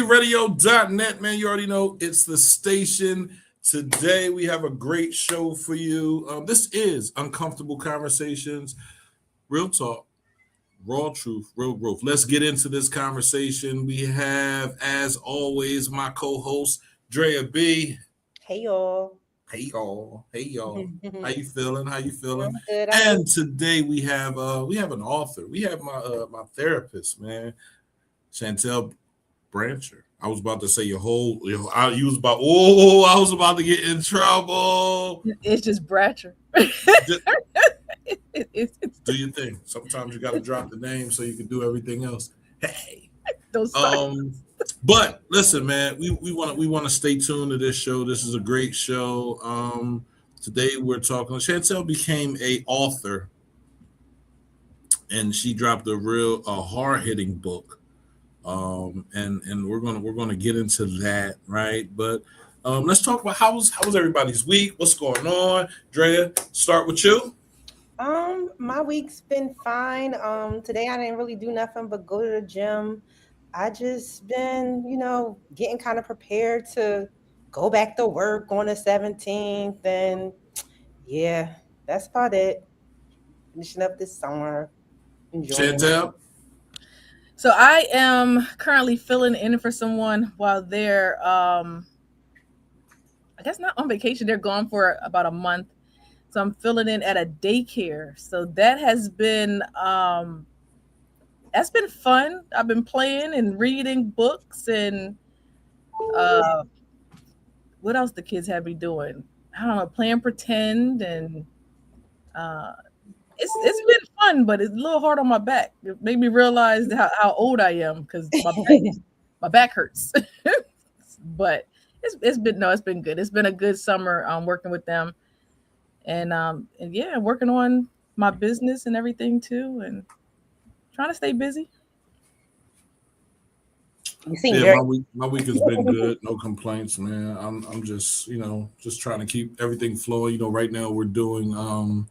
RealGangRadio.net, man. You already know it's the station. Today we have a great show for you. This is Uncomfortable Conversations, real talk, raw truth, real growth. Let's get into this conversation. We have, as always, my co-host, Drea B. Hey, y'all. Hey, y'all. Hey, y'all. How you feeling? How you feeling? I'm good. And today we have an author. We have my therapist, man, Chantel Bratcher. I was about to say I was about to get in trouble. It's just Bratcher. Do your thing. Sometimes you got to drop the name so you can do everything else. Hey. But listen, man, we want to stay tuned to this show. This is a great show. Today we're talking. Chantel became a author, and she dropped a real hard-hitting book. And we're gonna get into that, right? But let's talk about how was everybody's week? What's going on? Drea, start with you. My week's been fine. Today I didn't really do nothing but go to the gym. I just been, getting kind of prepared to go back to work on the 17th, and yeah, that's about it. Finishing up this summer. Chantel. So I am currently filling in for someone while they're, I guess not on vacation. They're gone for about a month. So I'm filling in at a daycare. So that has been, that's been fun. I've been playing and reading books and what else the kids have me doing? I don't know, playing pretend and it's been fun, but it's a little hard on my back. It made me realize how old I am because my back hurts. But it's been good. It's been a good summer working with them, and yeah, working on my business and everything too, and trying to stay busy. My week has been good. No complaints, man. I'm just just trying to keep everything flowing. Right now we're doing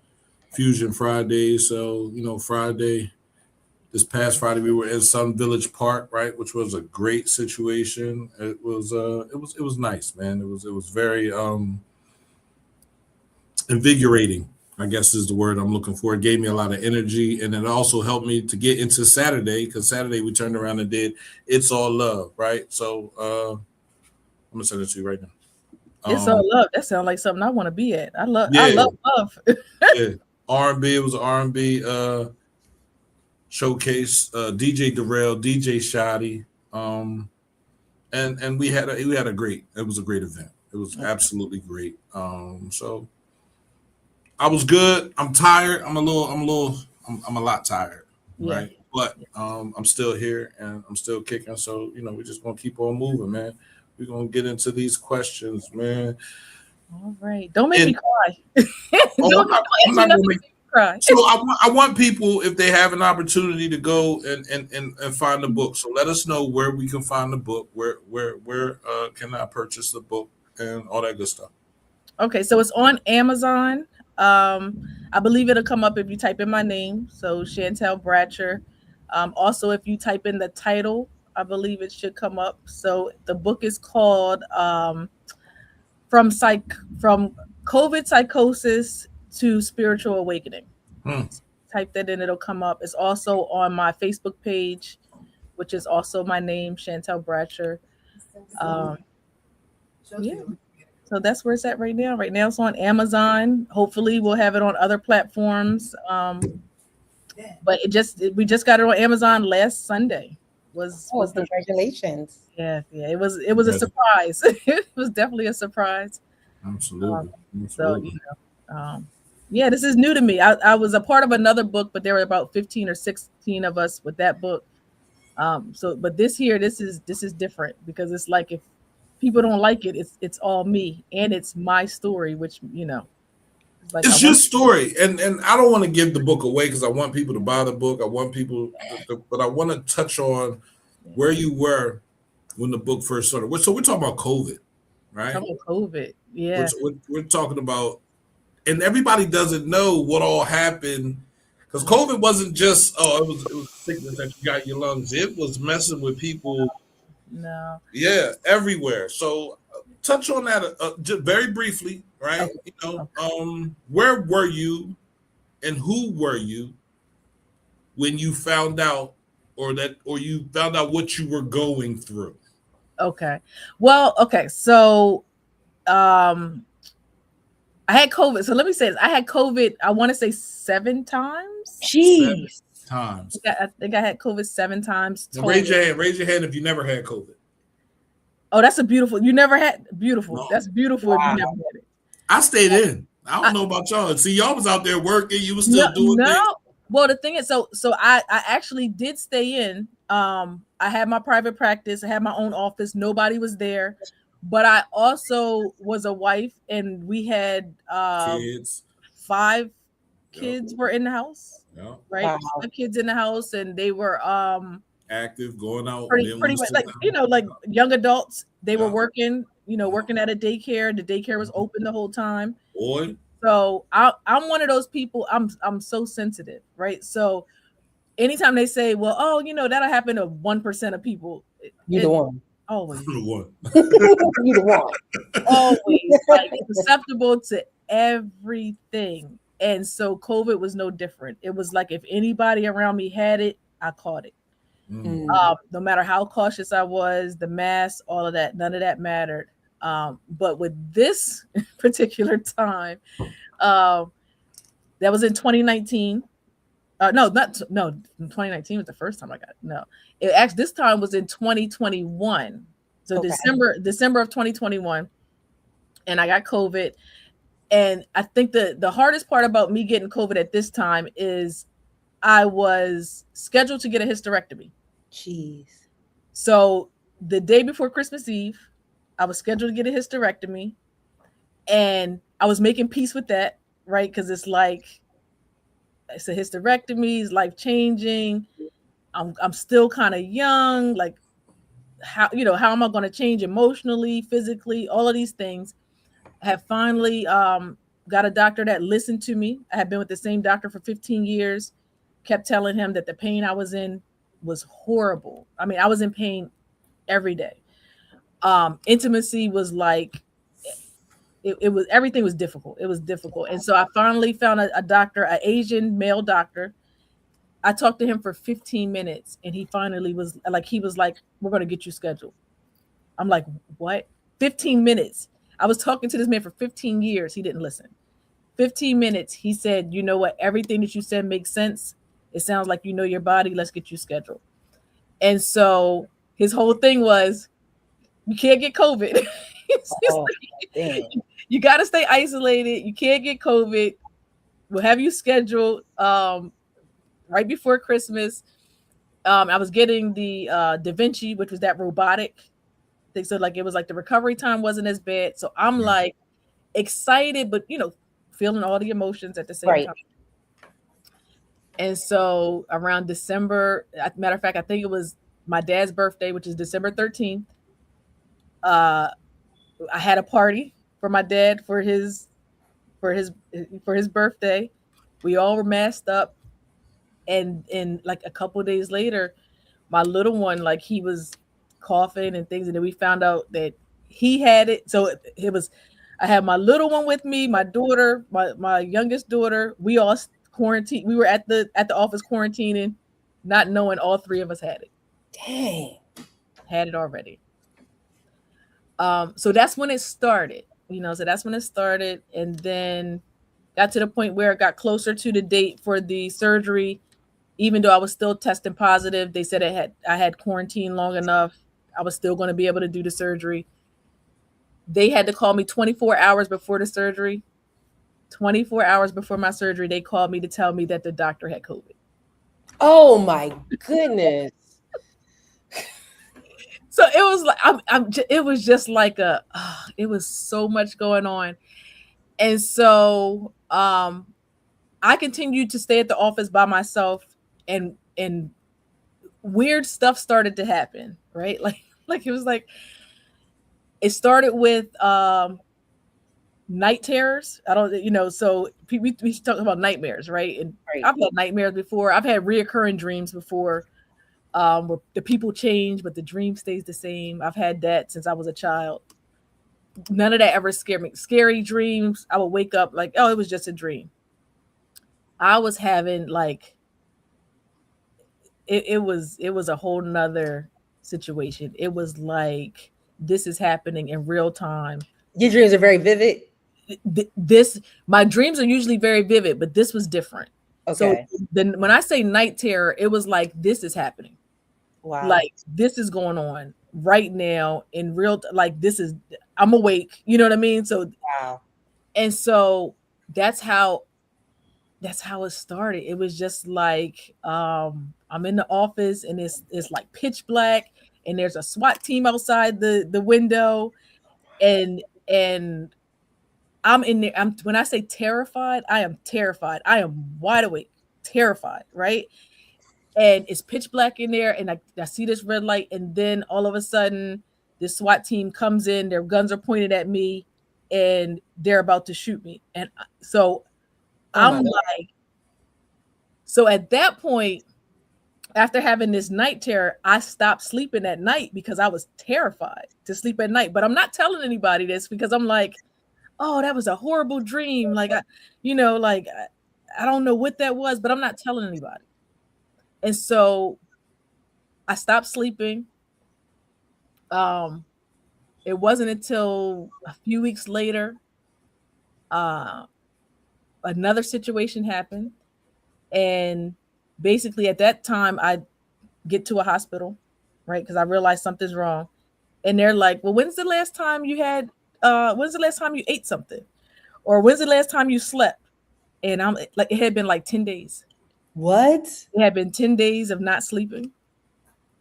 Fusion Friday. So, this past Friday we were in Sun Village Park, right, which was a great situation. It was nice, man. It was very invigorating, I guess is the word I'm looking for. It gave me a lot of energy, and it also helped me to get into Saturday, because Saturday we turned around and did It's All Love, right? So I'm gonna send it to you right now. It's All Love. That sounds like something I want to be at. I love love. Yeah. R&B. It was an R&B showcase. DJ Darrell, DJ Shoddy, and we had a great. It was a great event. It was absolutely great. So I was good. I'm tired. I'm a lot tired, right? Yeah. But I'm still here and I'm still kicking. So we're just gonna keep on moving, man. We're gonna get into these questions, man. All right. Don't make me cry. I'm not gonna make you cry. So I want people, if they have an opportunity, to go and find the book. So let us know where we can find the book, where can I purchase the book and all that good stuff. Okay, so it's on Amazon. I believe it'll come up if you type in my name. So Chantel Bratcher. Also, if you type in the title, I believe it should come up. So the book is called From COVID Psychosis to Spiritual Awakening. Type that in, it'll come up. It's also on my Facebook page, which is also my name, Chantel Bratcher. Yeah. So that's where it's at right now. Right now it's on Amazon. Hopefully we'll have it on other platforms. But we just got it on Amazon last Sunday. Congratulations. Yeah. It was a surprise. It was definitely a surprise. Absolutely. So yeah, this is new to me. I was a part of another book, but there were about 15 or 16 of us with that book. But this is different, because it's like, if people don't like it, it's all me, and it's my story, which like it's your story, and I don't want to give the book away because I want people to buy the book. I want people, but I want to touch on where you were when the book first started. So we're talking about COVID, right? COVID, yeah. We're talking about, and everybody doesn't know what all happened, because COVID wasn't just it was sickness that you got in your lungs. It was messing with people No. Yeah, everywhere. So touch on that just very briefly, right? Okay. You know, where were you and who were you when you found out or you found out what you were going through? Okay. Well, okay. So um I had COVID. So let me say this. I had COVID, I want to say 7 times. 7 Jeez. times. I think I had COVID 7 times Now total. raise your hand. Raise your hand if you never had COVID. Oh, that's a beautiful. You never had beautiful. No. That's beautiful if you never had it. I stayed in. I don't know about y'all. See, y'all was out there working. You was still doing No. things. Well, the thing is, so I actually did stay in. I had my private practice. I had my own office. Nobody was there, but I also was a wife, and we had Kids. 5 kids were in the house. Yeah. Right, Wow. 5 kids in the house, and they were Active, going out. pretty much like like young adults. They were working, working at a daycare. The daycare was open the whole time. Boy. So I'm one of those people. I'm so sensitive, right? So anytime they say, well, oh, that'll happen to 1% of people. You the one. Always. The one. You the one. Always like susceptible to everything. And so COVID was no different. It was like if anybody around me had it, I caught it. No matter how cautious I was, the mask, all of that, none of that mattered. But with this particular time, that was in 2019. No, 2019 was the first time I got it. No, it actually this time was in 2021. So Okay. December of 2021, and I got COVID. And I think the hardest part about me getting COVID at this time is I was scheduled to get a hysterectomy. Jeez. So the day before Christmas Eve, I was scheduled to get a hysterectomy, and I was making peace with that, right? Because it's a hysterectomy, it's life changing. I'm still kind of young, like how am I going to change emotionally, physically, all of these things. I have finally got a doctor that listened to me. I had been with the same doctor for 15 years, kept telling him that the pain I was in was horrible. I mean, I was in pain every day. Intimacy was like, it was, everything was difficult. It was difficult. And so I finally found a doctor, an Asian male doctor. I talked to him for 15 minutes, and he finally was like, we're going to get you scheduled. I'm like, what? 15 minutes. I was talking to this man for 15 years. He didn't listen. 15 minutes. He said, you know what? Everything that you said makes sense. It sounds like you know your body. Let's get you scheduled. And so his whole thing was, you can't get COVID. You got to stay isolated. You can't get COVID. We'll have you scheduled right before Christmas. I was getting the Da Vinci, which was that robotic thing. So like it was like the recovery time wasn't as bad. So I'm like excited, but feeling all the emotions at the same time. And so around December, matter of fact, I think it was my dad's birthday, which is December 13th. I had a party for my dad for his birthday. We all were masked up, and like a couple of days later, my little one, like he was coughing and things, and then we found out that he had it. So it was, I had my little one with me, my daughter, my youngest daughter. We all quarantined. We were at the office quarantining, not knowing all 3 of us had it. Dang. Had it already. So that's when it started, so that's when it started. And then got to the point where it got closer to the date for the surgery. Even though I was still testing positive, they said I had quarantined long enough. I was still going to be able to do the surgery. They had to call me 24 hours before the surgery. 24 hours before my surgery, they called me to tell me that the doctor had COVID. Oh my goodness. So it was like, it was just like it was so much going on. And so I continued to stay at the office by myself, and weird stuff started to happen, right? Like it was like, it started with night terrors. I don't, so we talk about nightmares, right? And I've had nightmares before. I've had reoccurring dreams before. where the people change, but the dream stays the same. I've had that since I was a child. None of that ever scared me. Scary dreams, I would wake up like, oh, it was just a dream. I was having like it was a whole nother situation. It was like this is happening in real time. Your dreams are very vivid. This my dreams are usually very vivid, but this was different. Okay. So then when I say night terror, it was like this is happening. Wow. Like this is going on right now in real like this is I'm awake, you know what I mean? So wow. and so that's how it started. It was just like I'm in the office and it's like pitch black and there's a SWAT team outside the window and I'm in there. When I say terrified, I am terrified. I am wide awake, terrified, right? And it's pitch black in there, and I see this red light, and then all of a sudden, this SWAT team comes in. Their guns are pointed at me, and they're about to shoot me. And so I'm like, so at that point, after having this night terror, I stopped sleeping at night because I was terrified to sleep at night. But I'm not telling anybody this because I'm like, oh, that was a horrible dream. Like, I don't know what that was, but I'm not telling anybody. And so I stopped sleeping. It wasn't until a few weeks later, another situation happened. And basically at that time, I get to a hospital, right? Because I realized something's wrong. And they're like, well, when's the last time you ate something? Or when's the last time you slept? And I'm like, it had been like 10 days. What? It had been 10 days of not sleeping.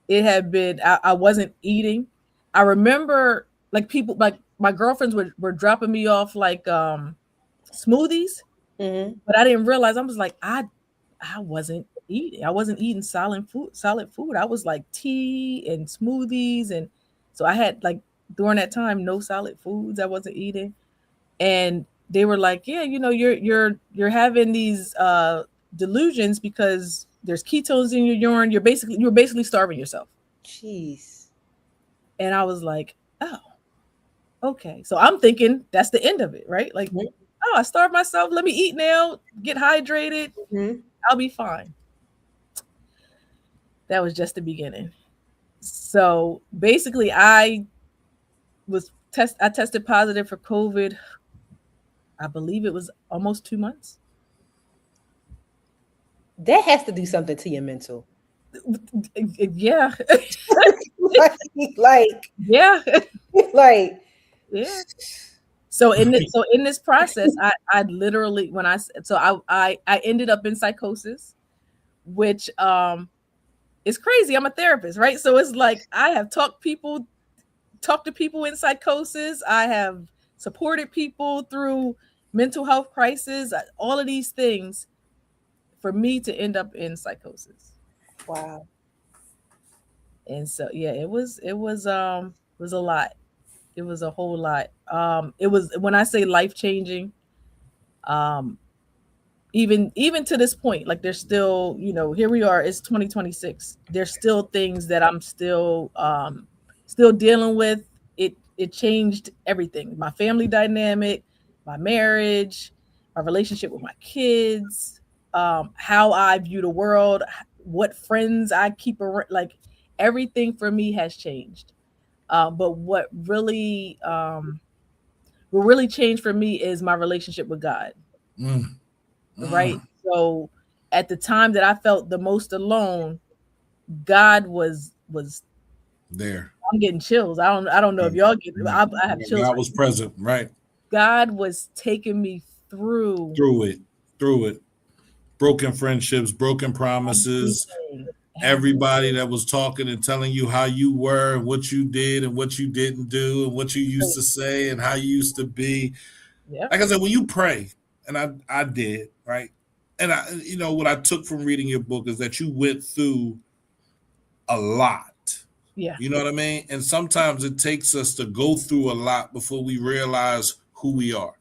It had been, I wasn't eating. I remember like people, like my girlfriends were dropping me off like smoothies, but I didn't realize I was like, I wasn't eating. I wasn't eating solid food. I was like tea and smoothies. And so I had like during that time, no solid foods I wasn't eating. And they were like, yeah, you're having these delusions because there's ketones in your urine. You're basically starving yourself. Jeez. And I was like, oh, okay. So I'm thinking that's the end of it, right? Like, oh, I starved myself. Let me eat now, get hydrated. I'll be fine. That was just the beginning. So basically I tested positive for COVID. I believe it was almost 2 months. That has to do something to your mental. Yeah. like yeah. Like yeah. So in this process, I literally I ended up in psychosis, which is crazy. I'm a therapist, right? So it's like I have talked to people in psychosis. I have supported people through mental health crisis, all of these things for me to end up in psychosis. Wow. And so yeah, it was a lot. It was a whole lot. It was, when I say life-changing, even to this point, like there's still, here we are, it's 2026. There's still things that I'm still dealing with. It changed everything. My family dynamic, my marriage, my relationship with my kids, how I view the world, what friends I keep around, like everything for me has changed. But what really changed for me is my relationship with God. Right. So at the time that I felt the most alone, God was there. I'm getting chills. I don't know if y'all get it. I have chills. God was present, right? God was taking me through it. Broken friendships, broken promises. Everybody that was talking and telling you how you were and what you did and what you didn't do and what you used to say and how you used to be. Yeah. Like I said, when you pray, and I did, right? And what I took from reading your book is that you went through a lot. Yeah. You know what I mean? And sometimes it takes us to go through a lot before we realize who we are.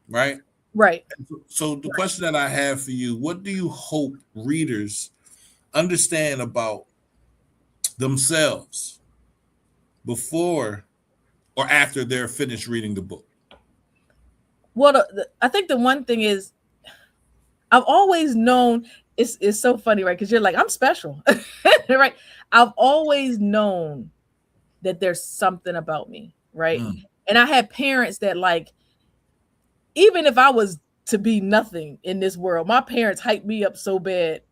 Right? Right. So the question that I have for you, what do you hope readers understand about themselves before or after they're finished reading the book? Well, I think the one thing is I've always known it's so funny, right? Because you're like, I'm special, right? I've always known that there's something about me, right? And I had parents that, like, even if I was to be nothing in this world, my parents hyped me up so bad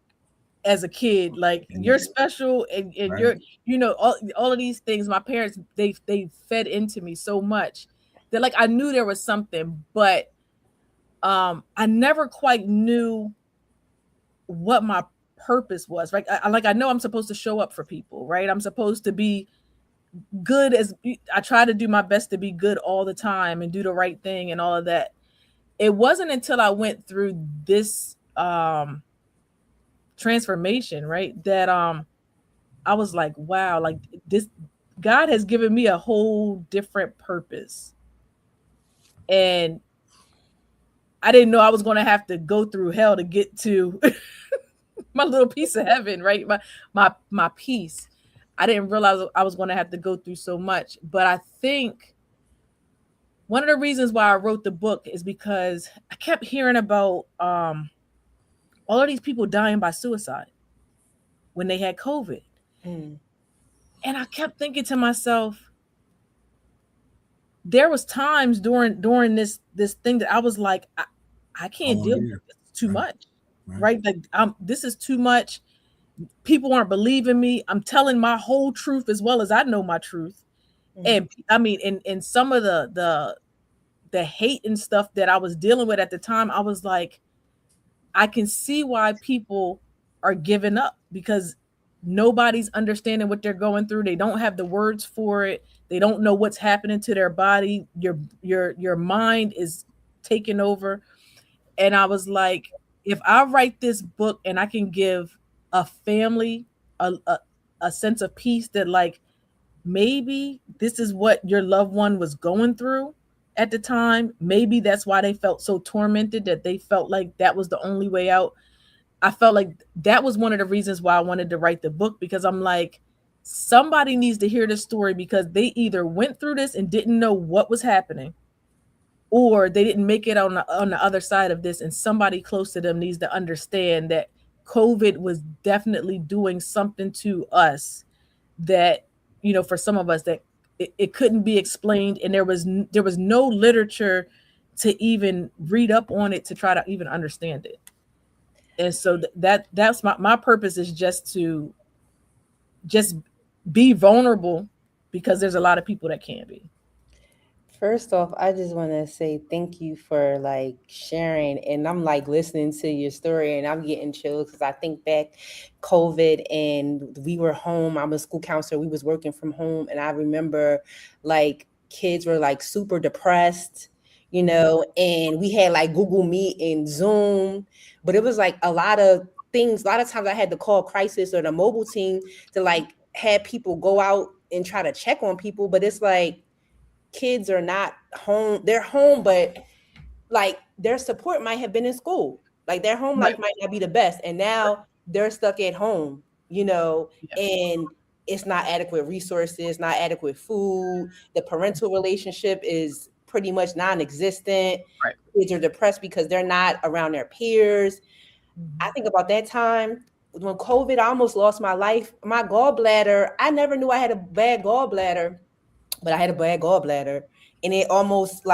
as a kid, like, you're special, and Right. you're, all of these things. My parents, they fed into me so much that, like, I knew there was something, but I never quite knew what my purpose was. Right? I know I'm supposed to show up for people, right? I'm supposed to be good. I try to do my best to be good all the time and do the right thing and all of that. It wasn't until I went through this transformation, right, that I was like, wow, like, this, God has given me a whole different purpose. And I didn't know I was going to have to go through hell to get to my little piece of heaven, right? My peace. I didn't realize I was going to have to go through so much. But I think one of the reasons why I wrote the book is because I kept hearing about all of these people dying by suicide when they had COVID. And I kept thinking to myself, there was times during this thing that I was like, I can't deal with this. It's too much, right? Like, this is too much. People aren't believing me. I'm telling my whole truth as well as I know my truth. And I mean, in some of the hate and stuff that I was dealing with at the time, I was like, I can see why people are giving up, because nobody's understanding what they're going through. They don't have the words for it. They don't know what's happening to their body. Your mind is taking over. And I was like, if I write this book and I can give a family a sense of peace, that, like, maybe this is what your loved one was going through at the time. Maybe that's why they felt so tormented, that they felt like that was the only way out. I felt like that was one of the reasons why I wanted to write the book, because I'm like, somebody needs to hear this story, because they either went through this and didn't know what was happening, or they didn't make it on the other side of this, and somebody close to them needs to understand that COVID was definitely doing something to us that, for some of us, that it couldn't be explained, and there was no literature to even read up on it to try to even understand it. And so that's my purpose, is just to be vulnerable, because there's a lot of people that can't be. First off, I just want to say thank you for, like, sharing. And I'm, like, listening to your story and I'm getting chills, because I think back COVID and we were home. I'm a school counselor. We was working from home. And I remember, like, kids were, like, super depressed, and we had, like, Google Meet and Zoom. But it was, like, a lot of things. A lot of times I had to call crisis or the mobile team to, like, have people go out and try to check on people. But it's like, kids are not home. They're home, but, like, their support might have been in school. Like, their home life might not be the best. And now they're stuck at home, and it's not adequate resources, not adequate food. The parental relationship is pretty much non-existent. Right. Kids are depressed because they're not around their peers. I think about that time when COVID, I almost lost my life. My gallbladder, I never knew I had a bad gallbladder. But I had a bad gallbladder, and it almost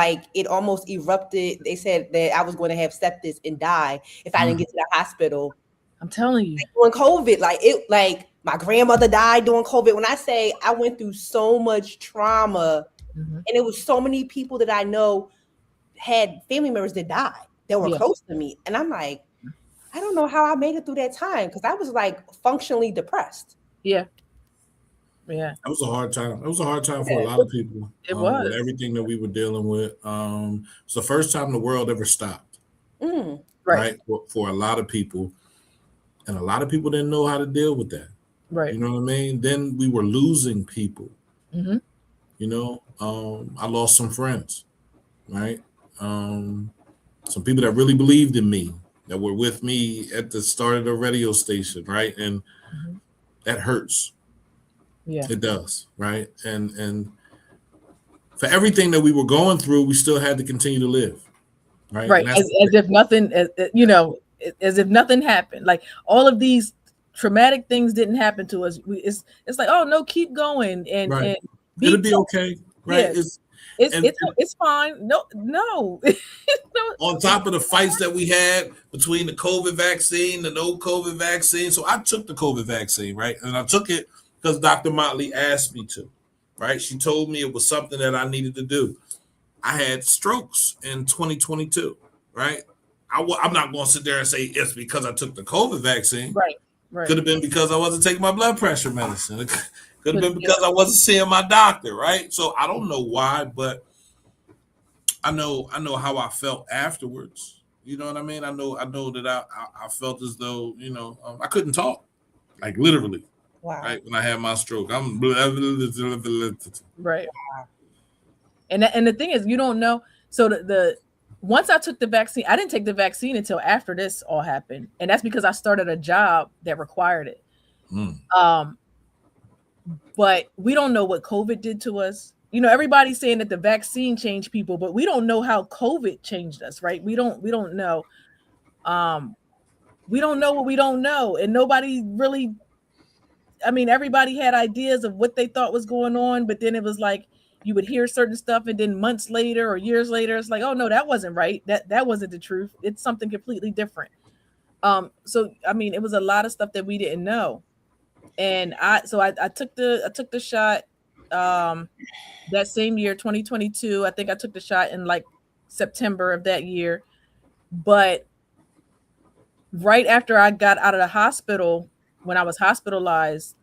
erupted. They said that I was going to have sepsis and die if I didn't get to the hospital. I'm telling you. During COVID, like my grandmother died during COVID. When I say I went through so much trauma, and it was so many people that I know had family members that died that were close to me. And I'm like, I don't know how I made it through that time, because I was, like, functionally depressed. Yeah. Yeah. It was a hard time. It was a hard time for a lot of people. It was. With everything that we were dealing with. It's the first time the world ever stopped. Right. For a lot of people. And a lot of people didn't know how to deal with that. Right. You know what I mean? Then we were losing people. I lost some friends. Right. Some people that really believed in me, that were with me at the start of the radio station, right? And Mhm. that hurts. Yeah. It does, right? And for everything that we were going through, we still had to continue to live, right? Right. And that's As if nothing, as if nothing happened. Like all of these traumatic things didn't happen to us. It's like, oh no, keep going and right. be It'll be okay, right? yeah. And It's fine. No. No. on top of the fights that we had between the COVID vaccine, the no COVID vaccine. So I took the COVID vaccine, right? And I took it because Dr. Motley asked me to, right? She told me it was something that I needed to do. I had strokes in 2022, right? I'm not going to sit there and say it's because I took the COVID vaccine. Right. Right. Could have been because I wasn't taking my blood pressure medicine. It could have been Yeah. because I wasn't seeing my doctor, right? So I don't know why, but I know how I felt afterwards. You know what I mean? I know that I felt as though, I couldn't talk, like literally, Wow. right? When I had my stroke, I'm right. And the thing is, you don't know. So the once I took the vaccine, I didn't take the vaccine until after this all happened, and that's because I started a job that required it. But we don't know what COVID did to us. Everybody's saying that the vaccine changed people, but we don't know how COVID changed us, right? We don't know. We don't know what we don't know, and nobody really. I mean, everybody had ideas of what they thought was going on, but then it was like you would hear certain stuff, and then months later or years later, it's like, oh no, that wasn't right. That wasn't the truth. It's something completely different. So I mean, it was a lot of stuff that we didn't know, and I took the shot. That same year, 2022, I think I took the shot in like September of that year. But right after I got out of the hospital, when I was hospitalized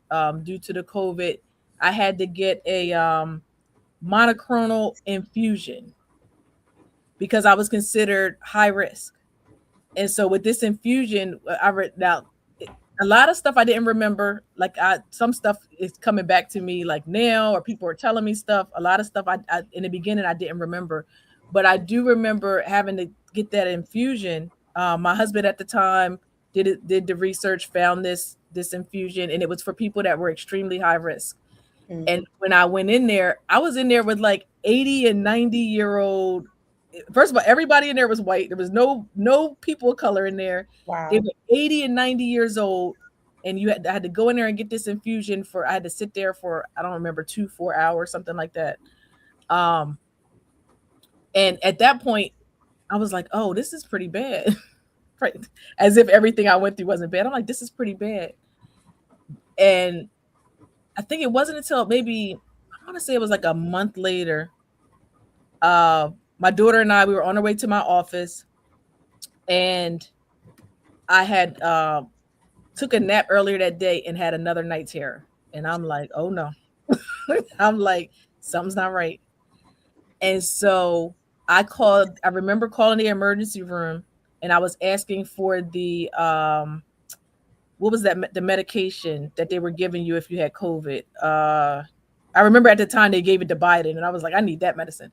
due to the COVID, I had to get a monoclonal infusion because I was considered high risk. And so with this infusion, I read now a lot of stuff I didn't remember. Like some stuff is coming back to me like now, or people are telling me stuff. A lot of stuff I in the beginning I didn't remember, but I do remember having to get that infusion. My husband at the time did the research, found this infusion, and it was for people that were extremely high risk. Mm-hmm. And when I went in there, I was in there with like 80 and 90-year-old. First of all, everybody in there was white. There was no people of color in there. Wow. They were 80 and 90 years old, and I had to go in there and get this infusion I had to sit there for, I don't remember, 4 hours, something like that. And at that point, I was like, oh, this is pretty bad. Right. As if everything I went through wasn't bad. I'm like, this is pretty bad. And I think it wasn't until maybe, I want to say it was like a month later, my daughter and I, we were on our way to my office, and I had took a nap earlier that day and had another night terror. And I'm like, oh no. I'm like, something's not right. And so I remember calling the emergency room, and I was asking for the, what was that? The medication that they were giving you if you had COVID. I remember at the time they gave it to Biden, and I was like, I need that medicine.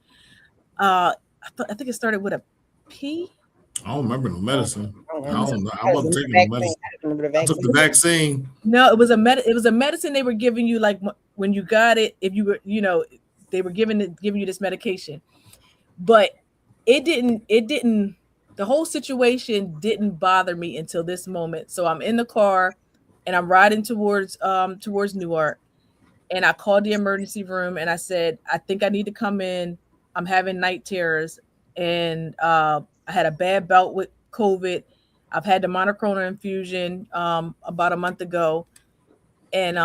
I think it started with a P. I don't remember no medicine. I don't know. I wasn't taking no medicine. I took the vaccine. No, it was a medicine they were giving you, like when you got it. If you were, they were giving you this medication, but it didn't. The whole situation didn't bother me until this moment. So I'm in the car, and I'm riding towards Newark, and I called the emergency room, and I said, I think I need to come in. I'm having night terrors, and I had a bad bout with COVID. I've had the monoclonal infusion about a month ago, and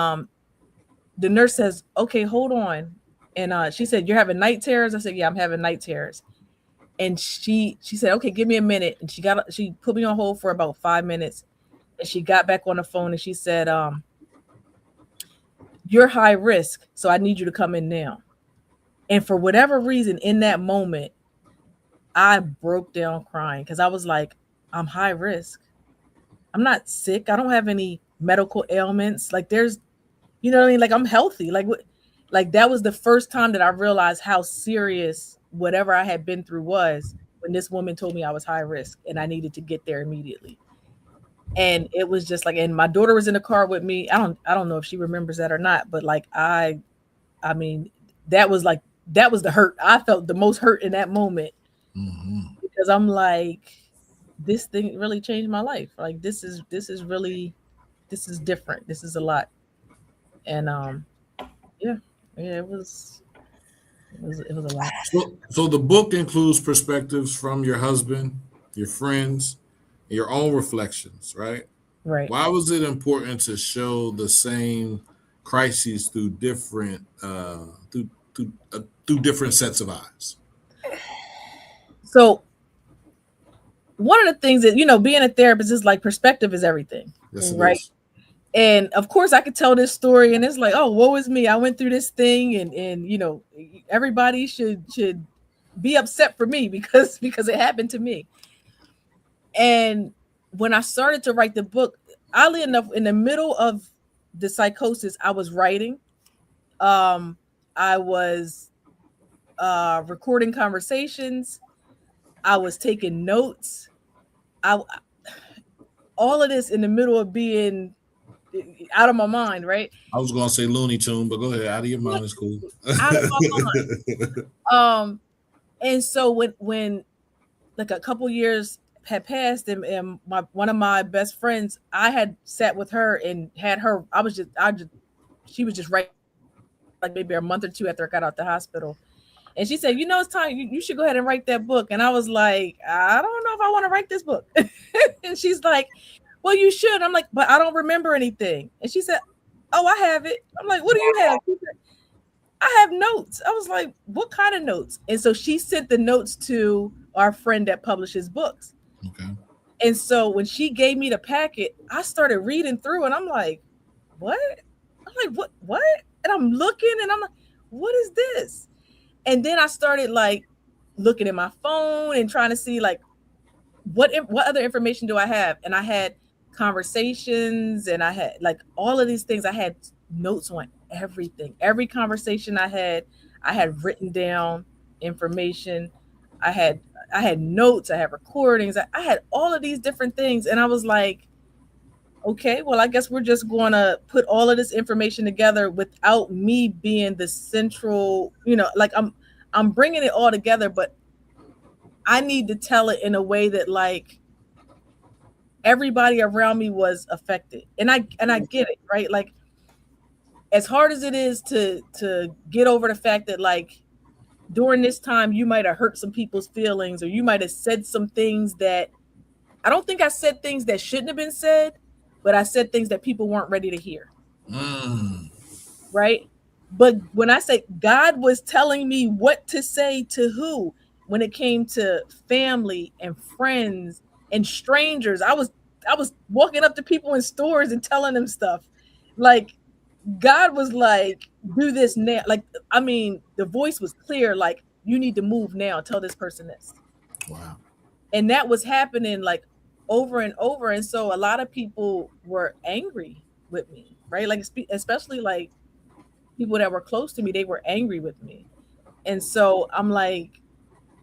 the nurse says, "Okay, hold on," and she said, "You're having night terrors?" I said, "Yeah, I'm having night terrors." And she said, "Okay, give me a minute," and she put me on hold for about 5 minutes, and she got back on the phone, and she said, "You're high risk, so I need you to come in now." And for whatever reason, in that moment, I broke down crying because I was like, I'm high risk. I'm not sick. I don't have any medical ailments. Like there's, you know what I mean? Like I'm healthy. Like that was the first time that I realized how serious whatever I had been through was. when this woman told me I was high risk and I needed to get there immediately. And it was just like, and my daughter was in the car with me. I don't know if she remembers that or not, but like I mean, that was the hurt. I felt the most hurt in that moment because I'm like, this thing really changed my life. Like this is really, this is different. This is a lot. And yeah, it was a lot. So the book includes perspectives from your husband, your friends, your own reflections, right? Right. Why was it important to show the same crises through different through different sets of eyes? So one of the things that, being a therapist is like perspective is everything. Yes, right? Is. And of course I could tell this story and it's like, oh, woe is me. I went through this thing and everybody should be upset for me because it happened to me. And when I started to write the book, oddly enough, in the middle of the psychosis, I was writing. I was recording conversations. I was taking notes. All of this in the middle of being out of my mind, right? I was gonna say Looney Tune, but go ahead. Out of your mind is cool. Out of my mind. And so when like a couple years had passed, and one of my best friends, I had sat with her and had her. She was just right, like maybe a month or two after I got out the hospital, and she said, "It's time. You should go ahead and write that book." And I was like, "I don't know if I want to write this book." And she's like, "Well, you should." I'm like, "But I don't remember anything." And she said, "Oh, I have it." I'm like, "What do you have?" She said, "I have notes." I was like, "What kind of notes?" And so she sent the notes to our friend that publishes books. Okay. And so when she gave me the packet, I started reading through and I'm like, "What?" I'm like, what? And I'm looking and I'm like, "What is this?" And then I started like looking at my phone and trying to see like what other information do I have? And I had conversations and I had like all of these things. I had notes on everything. Every conversation I had written down information. I had notes, I had recordings, I had all of these different things. And I was like, okay, well, I guess we're just going to put all of this information together without me being the central, like I'm bringing it all together, but I need to tell it in a way that like everybody around me was affected. And I get it, right? Like as hard as it is to get over the fact that like during this time you might have hurt some people's feelings or you might have said some things that I don't think I said things that shouldn't have been said, but I said things that people weren't ready to hear. Right? But when I say God was telling me what to say to who, when it came to family and friends and strangers, I was walking up to people in stores and telling them stuff. Like God was like, do this now. Like, I mean, the voice was clear. Like, you need to move now. Tell this person this. Wow. And that was happening like over and over. And so a lot of people were angry with me, right? Like, especially like people that were close to me, they were angry with me. And so I'm like,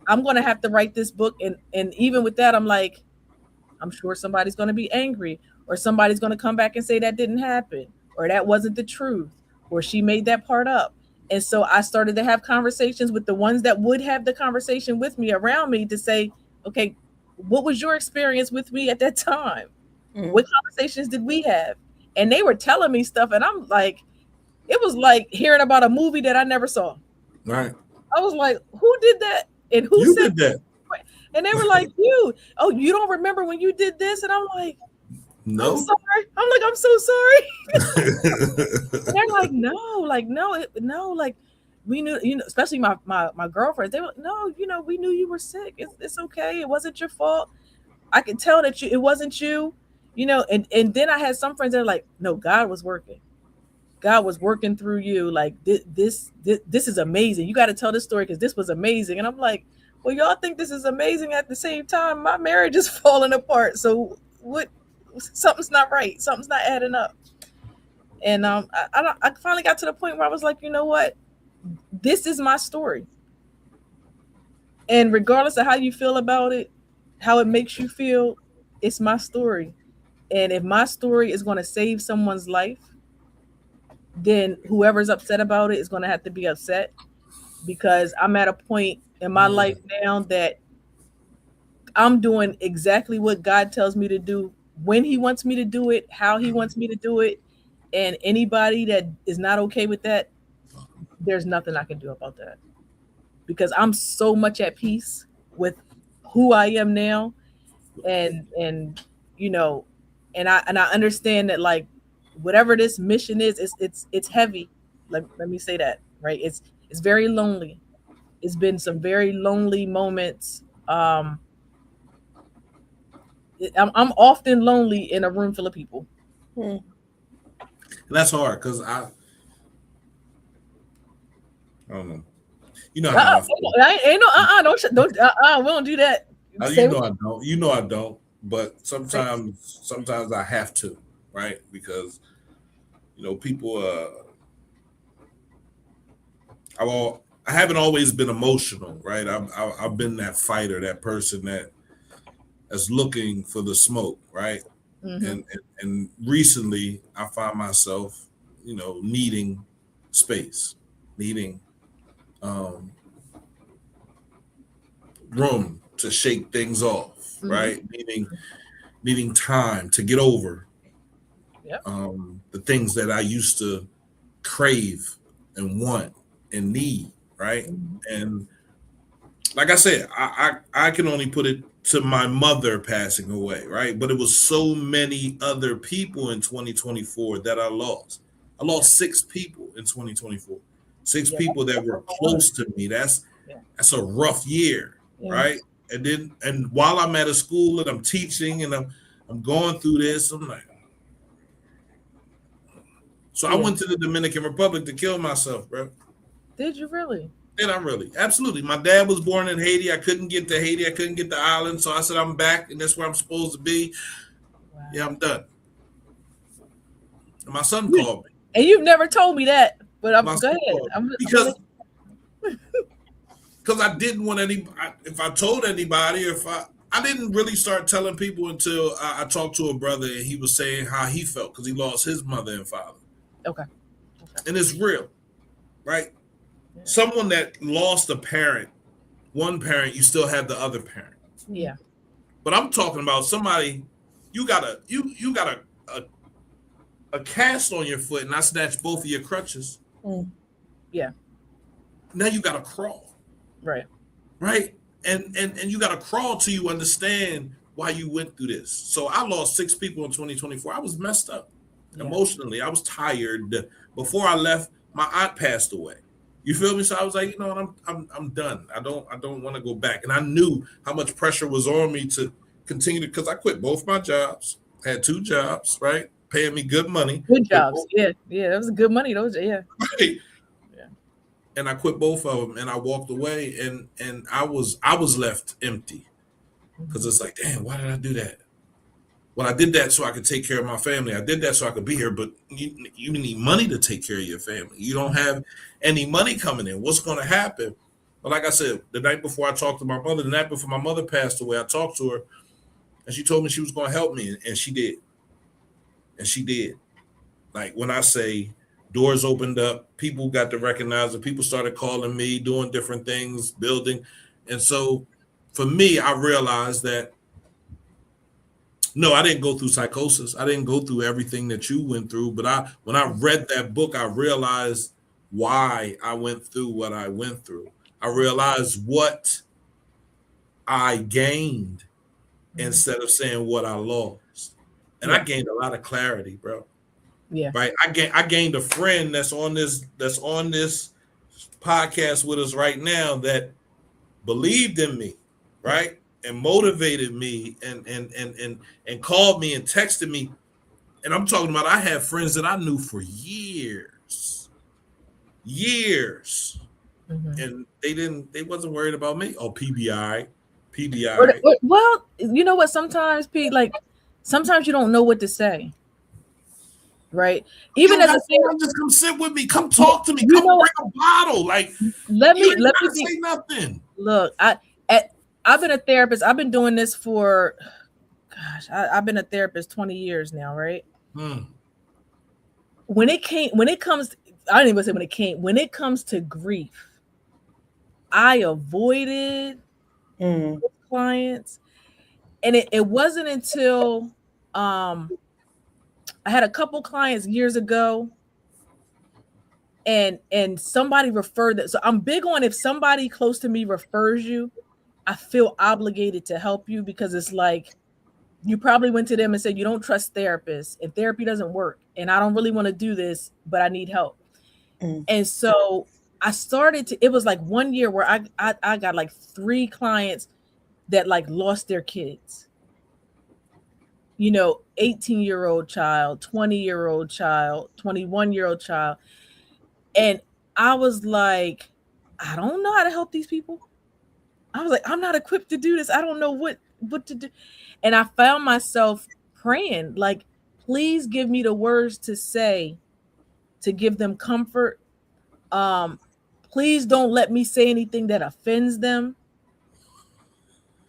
I'm going to have to write this book. And even with that, I'm like, I'm sure somebody's going to be angry or somebody's going to come back and say that didn't happen or that wasn't the truth or she made that part up. And so I started to have conversations with the ones that would have the conversation with me around me to say, okay, what was your experience with me at that time? Mm-hmm. What conversations did we have? And they were telling me stuff. And I'm like, it was like hearing about a movie that I never saw. Right. I was like, who did that? And who said that? And they were like, you don't remember when you did this? And I'm like, no. I'm sorry. I'm like, I'm so sorry. And they're like, no, like we knew, especially my girlfriends, they were like, no, we knew you were sick. It's okay. It wasn't your fault. I could tell that it wasn't you, and then I had some friends that are like, no, God was working. God was working through you. Like this is amazing. You got to tell this story because this was amazing. And I'm like, well, y'all think this is amazing at the same time. My marriage is falling apart. So what? Something's not right. Something's not adding up. And I finally got to the point where I was like, you know what? This is my story. And regardless of how you feel about it, how it makes you feel, it's my story. And if my story is going to save someone's life, then whoever's upset about it is going to have to be upset, because I'm at a point in my life now that I'm doing exactly what God tells me to do, when he wants me to do it, how he wants me to do it. And anybody that is not okay with that, there's nothing I can do about that, because I'm so much at peace with who I am now. And you know, and I understand that, like, whatever this mission is, it's heavy. Let me say that, right? It's very lonely. It's been some very lonely moments. I'm often lonely in a room full of people. And that's hard because I don't know. You know how I feel. Ain't no don't we don't do that. You know I don't. You know I don't. But sometimes I have to, right? Because people. I haven't always been emotional, right? I've been that fighter, that person that's looking for the smoke, right? Mm-hmm. And recently I find myself, needing space, needing room to shake things off, mm-hmm. right? Needing time to get over the things that I used to crave and want and need, right? Mm-hmm. And like I said, I can only put it to my mother passing away, right? But it was so many other people in 2024 that I lost. I lost 6 people in 2024. 6 people that were close to me. That's a rough year, right? And while I'm at a school and I'm teaching and I'm going through this, I'm like, so I went to the Dominican Republic to kill myself, bro. Did you really? Did I really? Absolutely. My dad was born in Haiti. I couldn't get to Haiti. I couldn't get the island. So I said, I'm back, and that's where I'm supposed to be. Wow. Yeah, I'm done. And my son called me. And you've never told me that, but go ahead. Because I didn't want if I told anybody, I didn't really start telling people until I talked to a brother, and he was saying how he felt because he lost his mother and father. Okay. And it's real, right? Yeah. Someone that lost a parent, one parent, you still have the other parent. Yeah. But I'm talking about somebody, you got a cast on your foot, and I snatched both of your crutches. Mm. Yeah. Now you got to crawl. Right. Right. And you got to crawl till you understand why you went through this. So I lost 6 people in 2024. I was messed up emotionally. I was tired. Before I left, my aunt passed away. You feel me? So I was like, I'm done. I don't want to go back. And I knew how much pressure was on me to continue because I quit both my jobs. I had 2 jobs, right? Paying me good money. Good jobs. Yeah. That was good money. Those, yeah. Right. And I quit both of them, and I walked away, and I was left empty because it's like, damn, why did I do that? Well, I did that so I could take care of my family. I did that so I could be here, but you need money to take care of your family. You don't have any money coming in. What's going to happen? But like I said, the night before I talked to my mother, the night before my mother passed away, I talked to her, and she told me she was going to help me, and she did. And she did. Like when I say doors opened up, people got to recognize it. People started calling me, doing different things, building. And so for me, I realized that, no, I didn't go through psychosis. I didn't go through everything that you went through. But when I read that book, I realized why I went through what I went through. I realized what I gained instead of saying what I lost. And I gained a lot of clarity, bro. Yeah. Right. I gained a friend that's on this podcast with us right now that believed in me, right? And motivated me and called me and texted me. And I'm talking about I had friends that I knew for years. Mm-hmm. And they wasn't worried about me. Oh, PBI. Well, you know what? Sometimes, Pete, sometimes you don't know what to say. Right. Even as a parent, just come sit with me. Come talk to me. Come bring a bottle. Like let me say nothing. Look, I've been a therapist. I've been doing this for, gosh, I've been a therapist 20 years now, right? When it comes, I don't even say when it comes to grief, I avoided clients. And it wasn't until I had a couple clients years ago and somebody referred that. So I'm big on, if somebody close to me refers you, I feel obligated to help you, because it's like, you probably went to them and said, you don't trust therapists and therapy doesn't work. And I don't really want to do this, but I need help. And so I started to, it was like 1 year where I got like 3 clients that like lost their kids. 18-year-old child, 20-year-old child, 21-year-old child. And I was like, I don't know how to help these people. I was like, I'm not equipped to do this. I don't know what to do. And I found myself praying, like, please give me the words to say to give them comfort. Please don't let me say anything that offends them.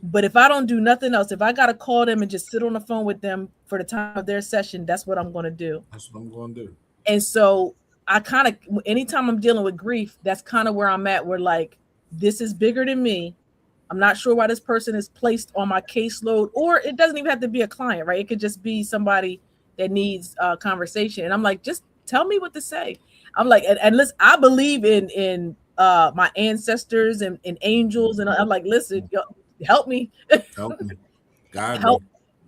But if I don't do nothing else, if I got to call them and just sit on the phone with them for the time of their session, that's what I'm going to do. That's what I'm going to do. And so I kind of, anytime I'm dealing with grief, that's kind of where I'm at. Where like, this is bigger than me. I'm not sure why this person is placed on my caseload, or it doesn't even have to be a client, right? It could just be somebody that needs a conversation. And I'm like, just tell me what to say. I'm like, and listen, I believe in my ancestors and angels. And I'm like, listen, help me. Help me. God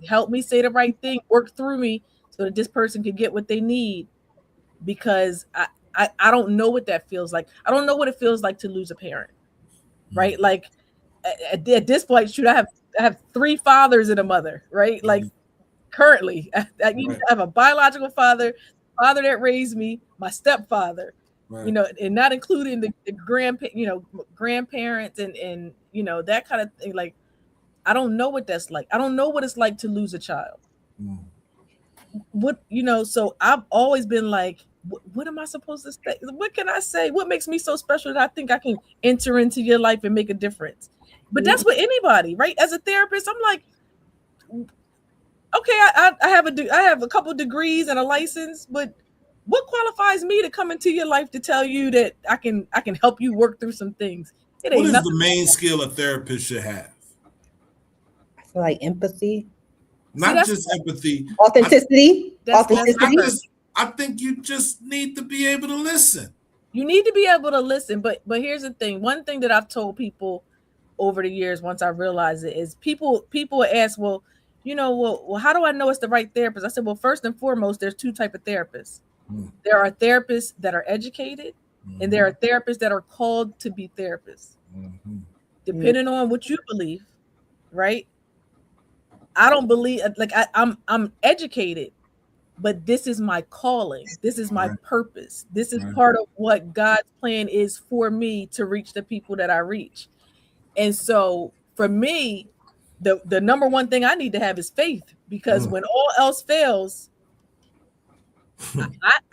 help me say the right thing, work through me so that this person can get what they need. Because I don't know what that feels like. I don't know what it feels like to lose a parent, right? Like at this point, shoot, I have 3 fathers and a mother, right? Like currently, I have a biological father that raised me, my stepfather, and not including the grandparents and that kind of thing. Like, I don't know what that's like. I don't know what it's like to lose a child. So I've always been like, what am I supposed to say? What can I say? What makes me so special that I think I can enter into your life and make a difference? But that's with anybody, right? As a therapist, I'm like, okay, I have a couple degrees and a license, but what qualifies me to come into your life to tell you that I can help you work through some things? What is the main skill a therapist should have? I feel like empathy. Not just empathy. Authenticity. I think you just need to be able to listen. You need to be able to listen. But here's the thing. One thing that I've told people over the years, once I realized it, is people ask, well, how do I know it's the right therapist? I said, well, first and foremost, there's 2 types of therapists. There are therapists that are educated, and there are therapists that are called to be therapists. Depending on what you believe, right? I don't believe, like, I'm educated, but this is my calling. This is my purpose. This is part of what God's plan is for me to reach the people that I reach. And so for me, the number one thing I need to have is faith, because when all else fails,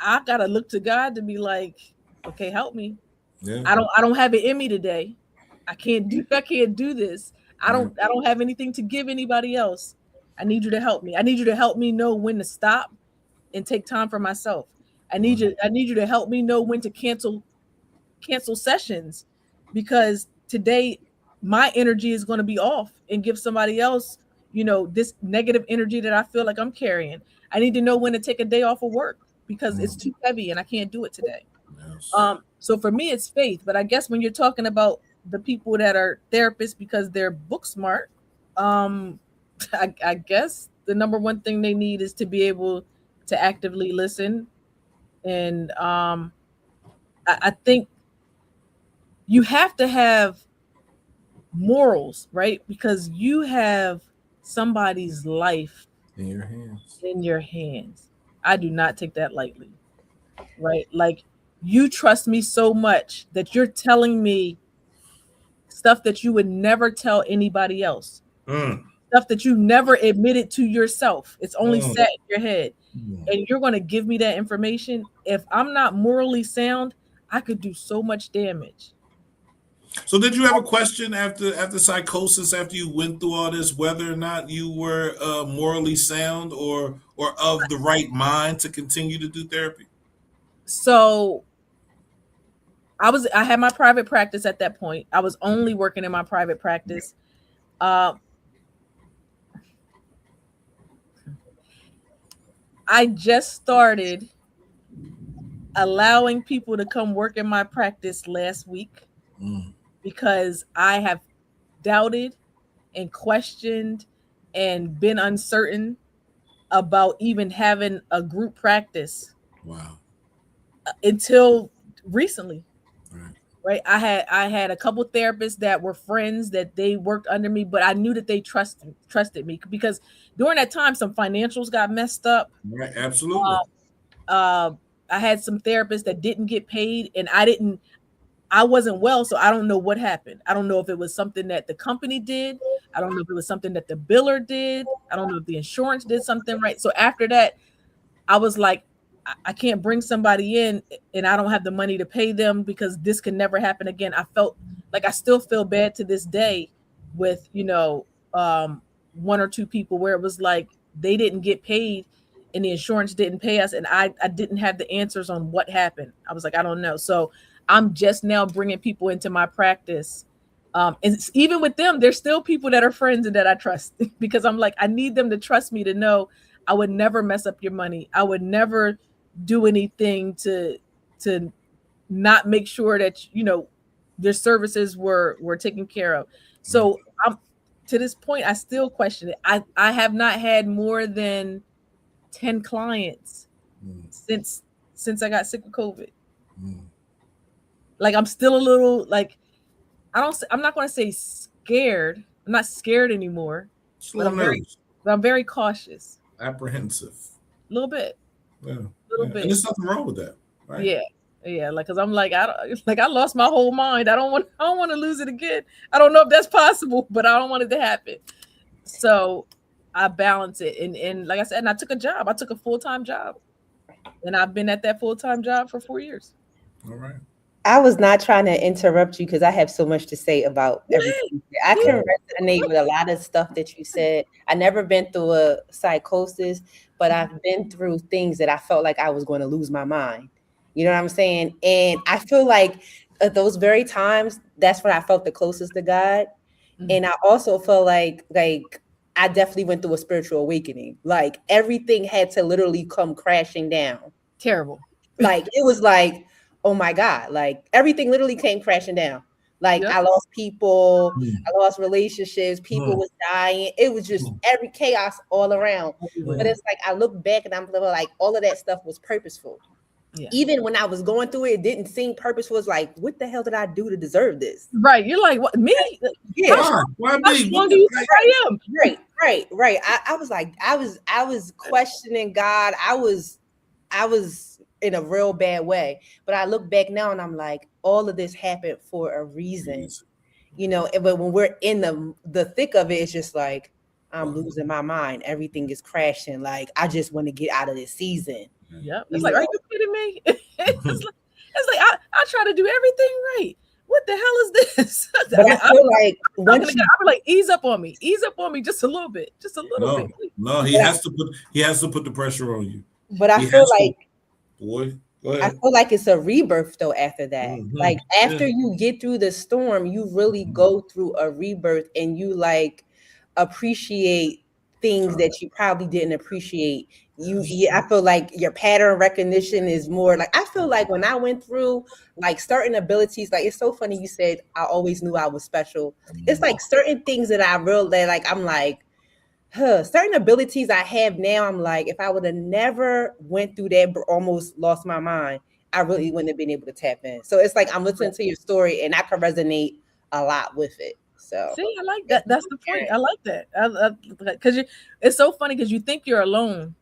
I gotta look to God to be like, okay, help me. Yeah. I don't have it in me today. I can't do this. I don't have anything to give anybody else. I need you to help me. I need you to help me know when to stop and take time for myself. I need you to help me know when to cancel sessions, because today my energy is going to be off and give somebody else, this negative energy that I feel like I'm carrying. I need to know when to take a day off of work because it's too heavy and I can't do it today. Yes. So for me, it's faith. But I guess when you're talking about the people that are therapists because they're book smart, I guess the number one thing they need is to be able to actively listen. And I think you have to have morals, right? Because you have somebody's life in your hands. I do not take that lightly, right? Like, you trust me so much that you're telling me stuff that you would never tell anybody else. Stuff that you never admitted to yourself. It's only sat in your head. And you're going to give me that information. If I'm not morally sound, I could do so much damage. So did you have a question after psychosis, after you went through all this, whether or not you were morally sound or of the right mind to continue to do therapy? So I had my private practice at that point. I was only working in my private practice. Uh, I just started allowing people to come work in my practice last week because I have doubted and questioned and been uncertain about even having a group practice. Wow. Until recently. Right. Right. I had a couple therapists that were friends that they worked under me, but I knew that they trusted me because during that time some financials got messed up. Right. Absolutely. I had some therapists that didn't get paid, and I wasn't well, so I don't know what happened. I don't know if it was something that the company did. I don't know if it was something that the biller did. I don't know if the insurance did something right. So after that, I was like, I can't bring somebody in and I don't have the money to pay them because this can never happen again. I felt like I still feel bad to this day with, one or two people where it was like they didn't get paid and the insurance didn't pay us. And I didn't have the answers on what happened. I was like, I don't know. So I'm just now bringing people into my practice. And even with them, there's still people that are friends and that I trust because I'm like, I need them to trust me to know I would never mess up your money. I would never do anything to not make sure that their services were taken care of. So I'm to this point, I still question it. I have not had more than 10 clients since I got sick with COVID. Like I'm still a little like I'm not going to say scared. I'm not scared anymore. But I'm very cautious. Apprehensive. A little bit. Yeah. Bit. And there's nothing wrong with that, right? Yeah. Like, cause I'm like, I lost my whole mind. I don't want to lose it again. I don't know if that's possible, but I don't want it to happen. So I balance it, and like I said, and I took a job. I took a full-time job, and I've been at that full-time job for 4 years. All right. I was not trying to interrupt you because I have so much to say about everything. I can resonate with a lot of stuff that you said. I never been through a psychosis, but I've been through things that I felt like I was going to lose my mind. You know what I'm saying? And I feel like at those very times, that's when I felt the closest to God. And I also feel like I definitely went through a spiritual awakening. Like everything had to literally come crashing down. Terrible. Like it was like, oh my God, like everything literally came crashing down. Like I lost people, I lost relationships, people was dying. It was just every chaos all around. But it's like I look back and I'm like, all of that stuff was purposeful. Yeah. Even when I was going through it, it didn't seem purposeful. It's like, what the hell did I do to deserve this? Right. You're like, what, me? Yeah. Why me? I am. Right. I was like, I was questioning God. I was in a real bad way. But I look back now and I'm like, all of this happened for a reason. But when we're in the thick of it, it's just like, I'm losing my mind. Everything is crashing. Like, I just want to get out of this season. Yep. It's like, are you kidding me? it's like I try to do everything right. What the hell is this? But I feel like once I'm like, ease up on me just a little bit, bit. No, he has to put the pressure on you. But I feel like, boy, go ahead. I feel like it's a rebirth though. After that, like after you get through the storm, you really go through a rebirth, and you like appreciate things that you probably didn't appreciate. I feel like your pattern recognition is more like, I feel like when I went through like certain abilities, like it's so funny you said I always knew I was special. It's like certain things that I really like, I'm like, certain abilities I have now, I'm like, if I would have never went through that, almost lost my mind, I really wouldn't have been able to tap in. So it's like I'm listening to your story and I can resonate a lot with it. So see, I like that. That's the point. I like that. Because it's so funny because you think you're alone,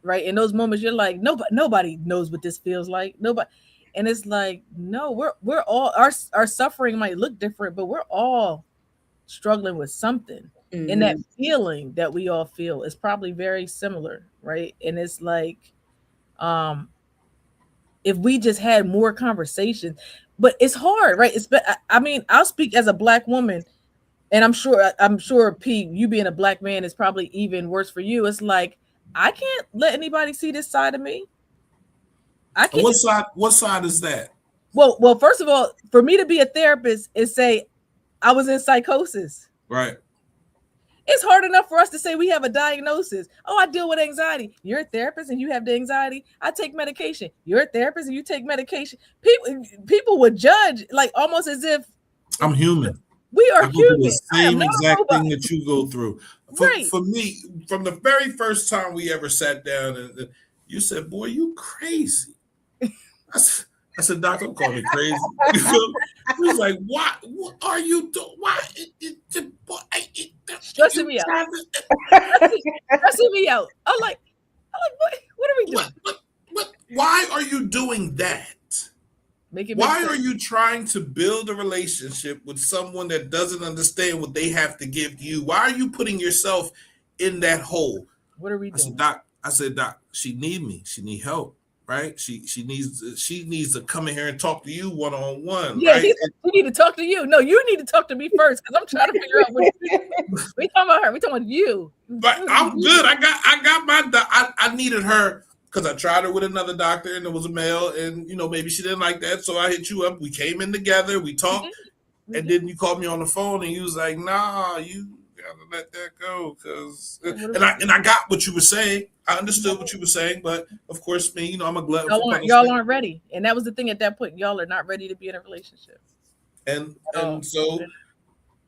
right? In those moments, you're like, nobody knows what this feels like. Nobody, and it's like, no, we're all our suffering might look different, but we're all struggling with something. And that feeling that we all feel is probably very similar, right? And it's like, if we just had more conversations. But it's hard, right? I mean, I'll speak as a Black woman, and I'm sure P, you being a Black man is probably even worse for you. It's like I can't let anybody see this side of me. I can't. What side is that? Well, first of all, for me to be a therapist and say I was in psychosis. Right. It's hard enough for us to say we have a diagnosis. Oh, I deal with anxiety. You're a therapist and you have the anxiety. I take medication. You're a therapist and you take medication. People would judge like almost as if I'm human. We are human. The same exact thing that you go through. For me, from the very first time we ever sat down, and you said, "Boy, you crazy." I said, "Doc, don't call me crazy." He was like, "What? What are you doing? Why? Stressing me out. Stressing me out." I'm like, what are we doing? What? Why are you doing that? Why are you trying to build a relationship with someone that doesn't understand what they have to give you? Why are you putting yourself in that hole? What are we doing? I said, Doc, she need me. She need help, right? She needs to come in here and talk to you one-on-one. Yeah, right? He need to talk to you. No, you need to talk to me first because I'm trying to figure out what we talking about her. We talking about you. But I'm good. I got my I needed her. Because I tried her with another doctor and it was a male, and maybe she didn't like that, so I hit you up. We came in together, we talked, and then you called me on the phone and you was like, "Nah, you gotta let that go." And I got what you were saying. I understood what you were saying, but of course, me, I'm a glutton. Y'all aren't ready, and that was the thing at that point. Y'all are not ready to be in a relationship. And so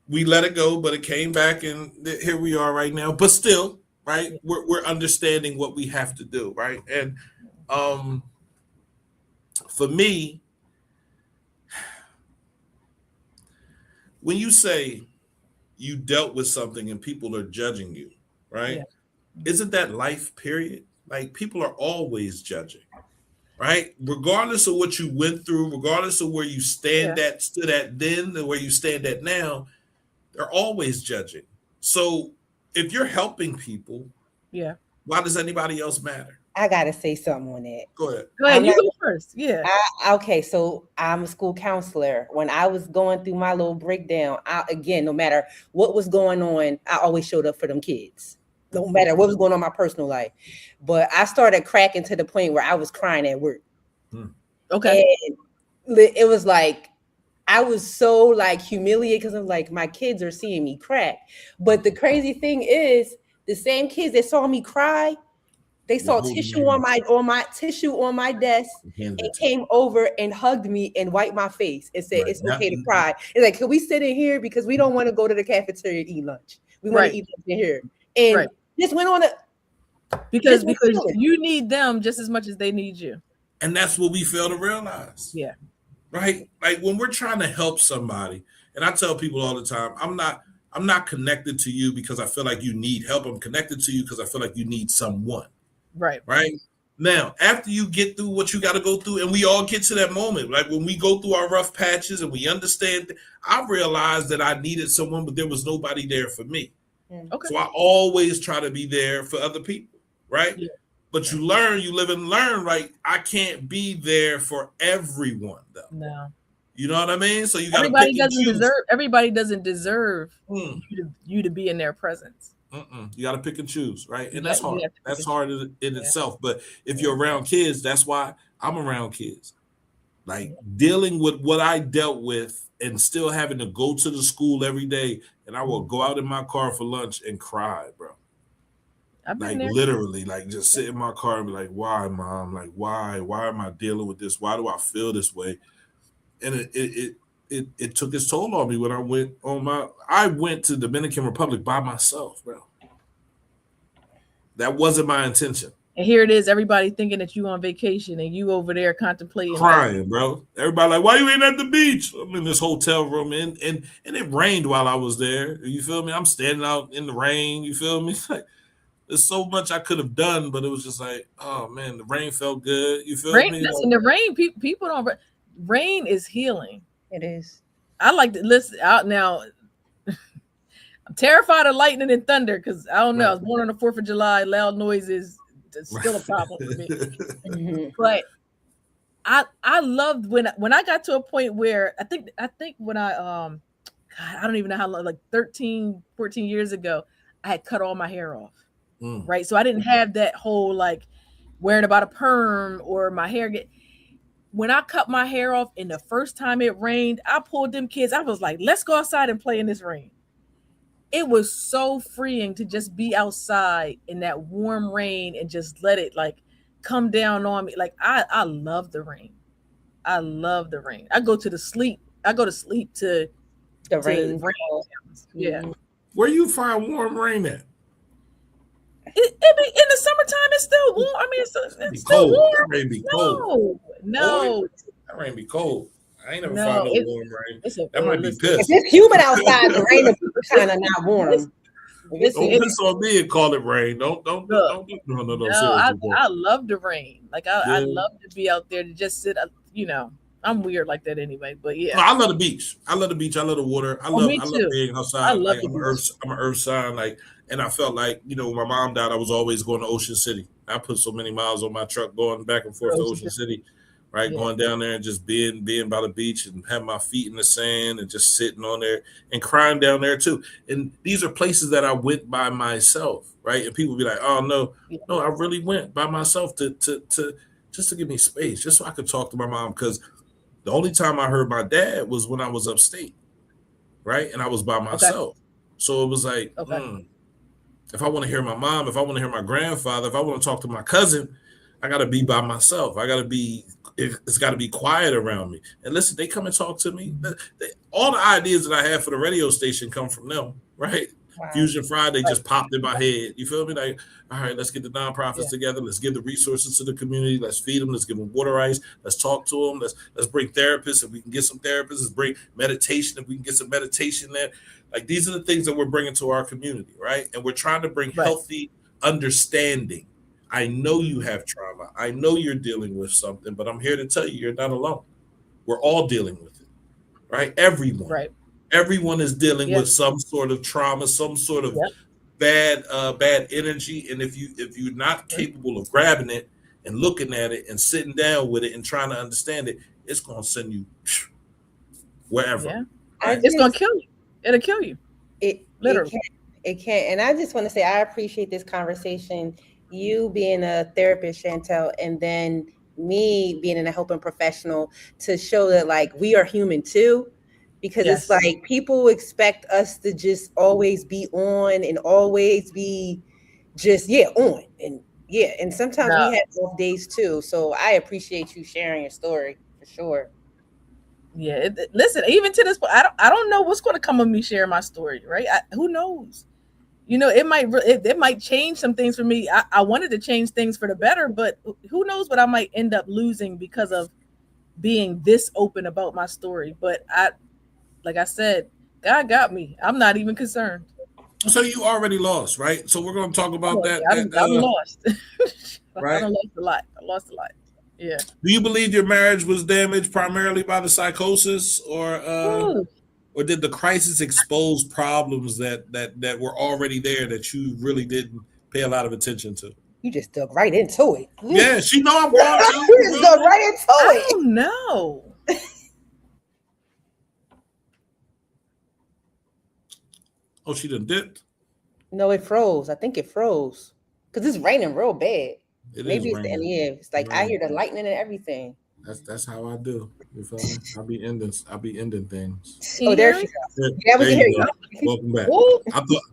we let it go, but it came back, and here we are right now. But still. Right, we're understanding what we have to do, right? And for me, when you say you dealt with something and people are judging you, right? Yeah. Isn't that life, period? Like people are always judging, right? Regardless of what you went through, regardless of where you stood at then and where you stand at now, they're always judging. So if you're helping people, why does anybody else matter? I gotta say something on that. Go ahead. You go first. Yeah. Okay, so I'm a school counselor. When I was going through my little breakdown, again, no matter what was going on, I always showed up for them kids. No matter what was going on in my personal life. But I started cracking to the point where I was crying at work. Okay. And it was like I was so like humiliated because I'm like, my kids are seeing me crack. But the crazy thing is, the same kids that saw me cry, they saw tissue on my desk and came over and hugged me and wiped my face and said, "It's okay to cry." It's like, can we sit in here because we don't want to go to the cafeteria and eat lunch? We want to eat lunch in here. And just went on because you need them just as much as they need you. And that's what we fail to realize. Yeah. Right? Like when we're trying to help somebody, and I tell people all the time, I'm not connected to you because I feel like you need help. I'm connected to you because I feel like you need someone. Right. Right. Now, after you get through what you got to go through, and we all get to that moment, like when we go through our rough patches and we understand, I realized that I needed someone, but there was nobody there for me. Okay. So I always try to be there for other people. Right. Yeah. But you learn, you live and learn, right? I can't be there for everyone, though. No. You know what I mean? So you got everybody doesn't deserve you to be in their presence. You got to pick and choose, right? And that's hard. That's hard in itself. But if you're around kids, that's why I'm around kids. Like dealing with what I dealt with and still having to go to the school every day. And I will go out in my car for lunch and cry, bro. Like literally, like just sit in my car and be like, "Why, Mom? Like, why? Why am I dealing with this? Why do I feel this way?" And it took its toll on me when I went to Dominican Republic by myself, bro. That wasn't my intention. And here it is, everybody thinking that you on vacation and you over there contemplating, crying, bro. Everybody like, "Why you ain't at the beach?" I'm in this hotel room, and it rained while I was there. You feel me? I'm standing out in the rain. You feel me? Like. There's so much I could have done, but it was just like, oh man, the rain felt good. You feel me? Listen, the rain, people don't. Rain is healing. It is. I like to listen out now. I'm terrified of lightning and thunder because I don't know. I was born on the 4th of July. Loud noise is still a problem for me. But I loved when I got to a point where I think when God, I don't even know how long, like 13, 14 years ago, I had cut all my hair off. Right. So I didn't have that whole like worrying about a perm or my hair when I cut my hair off and the first time it rained, I pulled them kids. I was like, let's go outside and play in this rain. It was so freeing to just be outside in that warm rain and just let it like come down on me. Like I love the rain. I love the rain. I go to sleep to The rain. Yeah. Where you find warm rain at? It be in the summertime. It's still warm. I mean, it's still cold. warm. That rain be cold. No. That rain be cold. I ain't never No, found no warm rain. That might be If pissed. it's humid outside, the rain is kind of not warm. Don't piss on me and call it rain. Don't. No. I love the rain. Like I love to be out there to just sit. You know, I'm weird like that anyway. But yeah, no, I love the beach. I love the water. I love being outside. I love I'm an earth sign. Like, and I felt like, you know, when my mom died, I was always going to Ocean City. I put so many miles on my truck going back and forth to Ocean City. Right, going down there and just being by the beach and having my feet in the sand and just sitting on there and crying down there too. And these are places that I went by myself, right? And people be like, "Oh no, I really went by myself to just to give me space, just so I could talk to my mom." Because the only time I heard my dad was when I was upstate, right? And I was by myself, so it was like, if I want to hear my mom, if I want to hear my grandfather, if I want to talk to my cousin, I got to be by myself. It's got to be quiet around me. And listen, they come and talk to me. All the ideas that I have for the radio station come from them, right? Wow. Fusion Friday just popped in my head. You feel me? Like, all right, let's get the nonprofits together. Let's give the resources to the community. Let's feed them. Let's give them water ice. Let's talk to them. Let's bring therapists if we can get some therapists. Let's bring meditation if we can get some meditation there. Like, these are the things that we're bringing to our community, right? And we're trying to bring healthy understanding. I know you have trauma. I know you're dealing with something, but I'm here to tell you, you're not alone. We're all dealing with it, right? Everyone. Right. Everyone is dealing with some sort of trauma, some sort of bad energy. And if you're not capable of grabbing it and looking at it and sitting down with it and trying to understand it, it's going to send you wherever. Yeah. Right? It's going to kill you. It'll kill you. Literally. It can't. And I just want to say, I appreciate this conversation. You being a therapist, Chantel, and then me being a helping professional to show that like we are human too, because it's like people expect us to just always be on and always be just on and sometimes we have off days too. So I appreciate you sharing your story for sure. Yeah, listen, even to this point, I don't know what's going to come of me sharing my story, right? Who knows? You know, it might change some things for me. I wanted to change things for the better, but who knows what I might end up losing because of being this open about my story. But like I said, God got me. I'm not even concerned. So you already lost, right? So we're going to talk about that. I'm lost. Right? I lost a lot. Yeah. Do you believe your marriage was damaged primarily by the psychosis, or did the crisis expose problems that were already there that you really didn't pay a lot of attention to? You just dug right into it. Yeah, she know I'm going to. You just dug right into it. I don't know. Oh, she done dipped? No, it froze. I think it froze. Because it's raining real bad. Maybe it's raining. It's like I hear the lightning and everything. That's how I do. You feel me? I'll be ending things. Oh, there she goes. Yeah, we can hear you. Welcome back.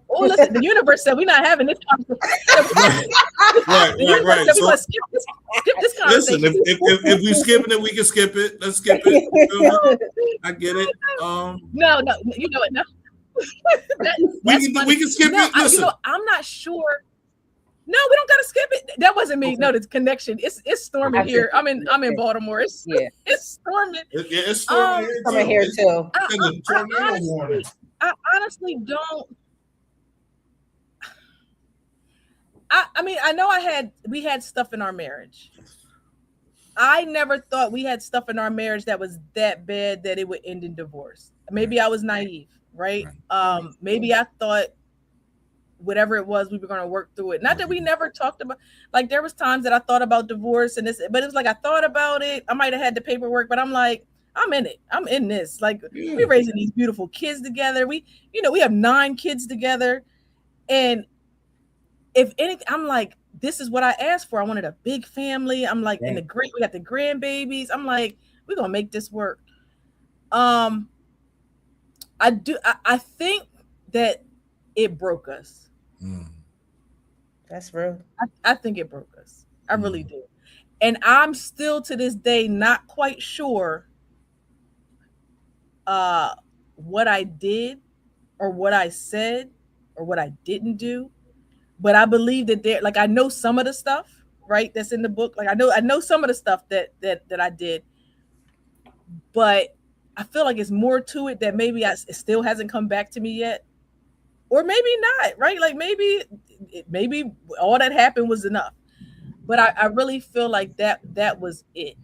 Listen, the universe said we're not having this conversation. Right. So, skip this conversation. Listen, if we skipping it, we can skip it. Let's skip it. I get it. No, you know it. No. We can skip it. Listen. I'm not sure. No, we don't gotta skip it. That wasn't me. Okay. No, the connection. It's storming here. I'm in Baltimore. It's storming. It's storming here too. I honestly don't. I mean, I know we had stuff in our marriage. I never thought we had stuff in our marriage that was that bad that it would end in divorce. Maybe I was naive, right? Maybe I thought whatever it was, we were going to work through it. Not that we never talked about, like there was times that I thought about divorce and this, but it was like I thought about it. I might have had the paperwork, but I'm like, I'm in it. I'm in this. Like we're raising these beautiful kids together. We have 9 kids together. And if anything, I'm like, this is what I asked for. I wanted a big family. I'm like, we got the grandbabies. I'm like, we're going to make this work. I think that it broke us. That's real. I think it broke us. I really do. And I'm still to this day not quite sure what I did or what I said or what I didn't do. But I believe that like I know some of the stuff, right, that's in the book. Like I know some of the stuff that I did. But I feel like it's more to it that maybe it still hasn't come back to me yet. Or maybe not, right? Like maybe all that happened was enough. But I really feel like that was it.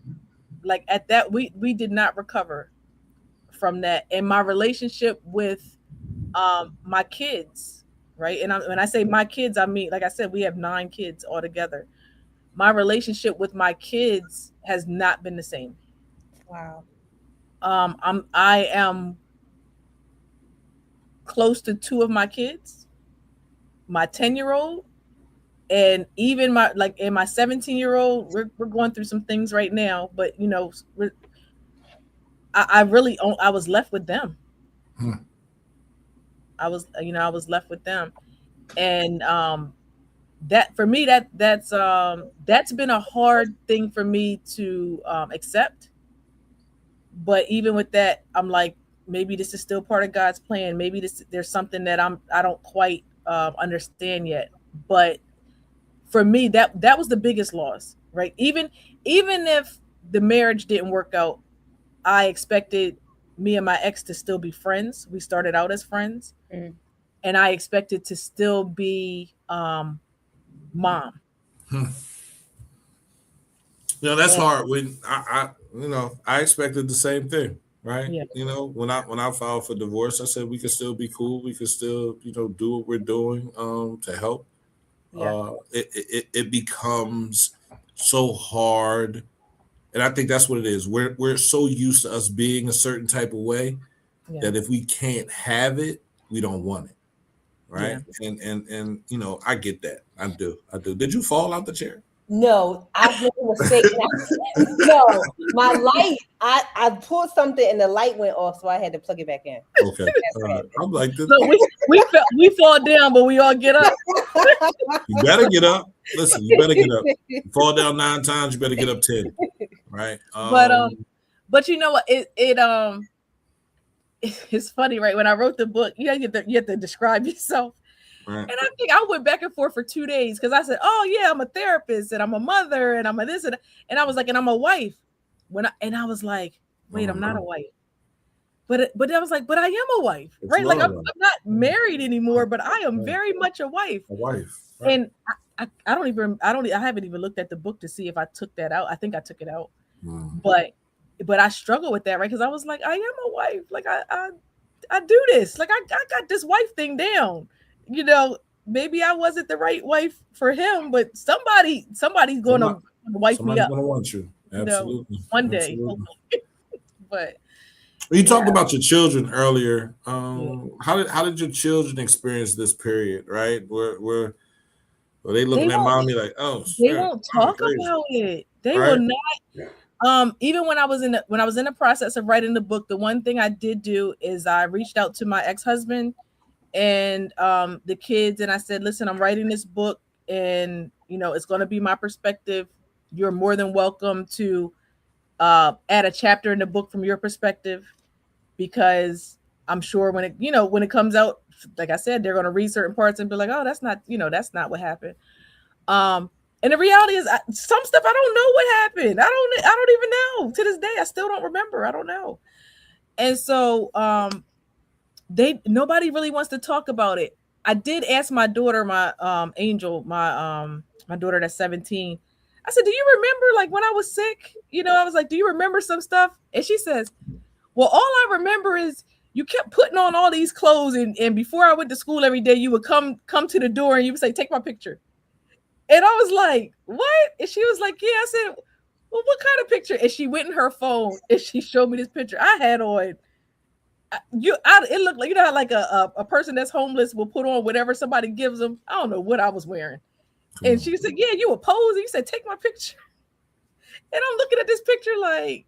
Like at that, we did not recover from that. And my relationship with my kids, right? And when I say my kids, I mean, like I said, we have 9 kids altogether. My relationship with my kids has not been the same. Wow. I am close to 2 of my kids, my 10-year-old, and even my 17-year-old. We're going through some things right now, but I was left with them. I was left with them, and that for me that's been a hard thing for me to accept. But even with that, I'm like, maybe this is still part of God's plan. Maybe there's something that I don't quite understand yet. But for me, that was the biggest loss, right? Even if the marriage didn't work out, I expected me and my ex to still be friends. We started out as friends, and I expected to still be mom. That's hard. When I expected the same thing, right? Yeah. When I filed for divorce, I said we could still be cool. We could still, do what we're doing to help. Yeah. It becomes so hard, and I think that's what it is. We're so used to us being a certain type of way that if we can't have it, we don't want it, right? Yeah. And I get that. I do. Did you fall out the chair? No, I've made a mistake. No, my light, I pulled something and the light went off, so I had to plug it back in. Okay. I'm like this. So we fall down, but we all get up. You better get up. Listen, you better get up. You fall down 9 times, you better get up 10. Right. But you know what? It's funny, right? When I wrote the book, you have to describe yourself. Right. And I think I went back and forth for 2 days because I said, "Oh yeah, I'm a therapist and I'm a mother and I'm a this and I was like, and I'm a wife." I was like, "Wait, I'm not a wife." But I was like, "But I am a wife, right? Like I'm not married anymore, but I am very much a wife." A wife. Right. And I haven't even looked at the book to see if I took that out. I think I took it out, but I struggle with that, right? Because I was like, I am a wife. Like I do this. Like I got this wife thing down. Maybe I wasn't the right wife for him, but somebody's going to wife me up. Somebody's going to want you. Absolutely. One day. But you talked about your children earlier. How did your children experience this period, right? Were they looking at mommy like, oh, they won't talk about it. They will not. Even when I was in the process of writing the book, the one thing I did do is I reached out to my ex-husband and the kids, and I said, listen, I'm writing this book and it's going to be my perspective. You're more than welcome to add a chapter in the book from your perspective, because I'm sure when it comes out, like I said, they're going to read certain parts and be like, oh, that's not what happened. And the reality is some stuff I don't know what happened. I don't even know to this day. I still don't remember. I don't know. And so nobody really wants to talk about it. I did ask my daughter, my Angel, my daughter that's 17. I said, do you remember like when I was sick? I was like, do you remember some stuff? And she says, well, all I remember is you kept putting on all these clothes, and before I went to school every day, you would come to the door and you would say, take my picture. And I was like, what? And she was like, yeah. I said, well, what kind of picture? And she went in her phone and she showed me this picture I had on. It looked like, you know how like a person that's homeless will put on whatever somebody gives them. I don't know what I was wearing. And she said, yeah, you were posing. You said, take my picture. And I'm looking at this picture like,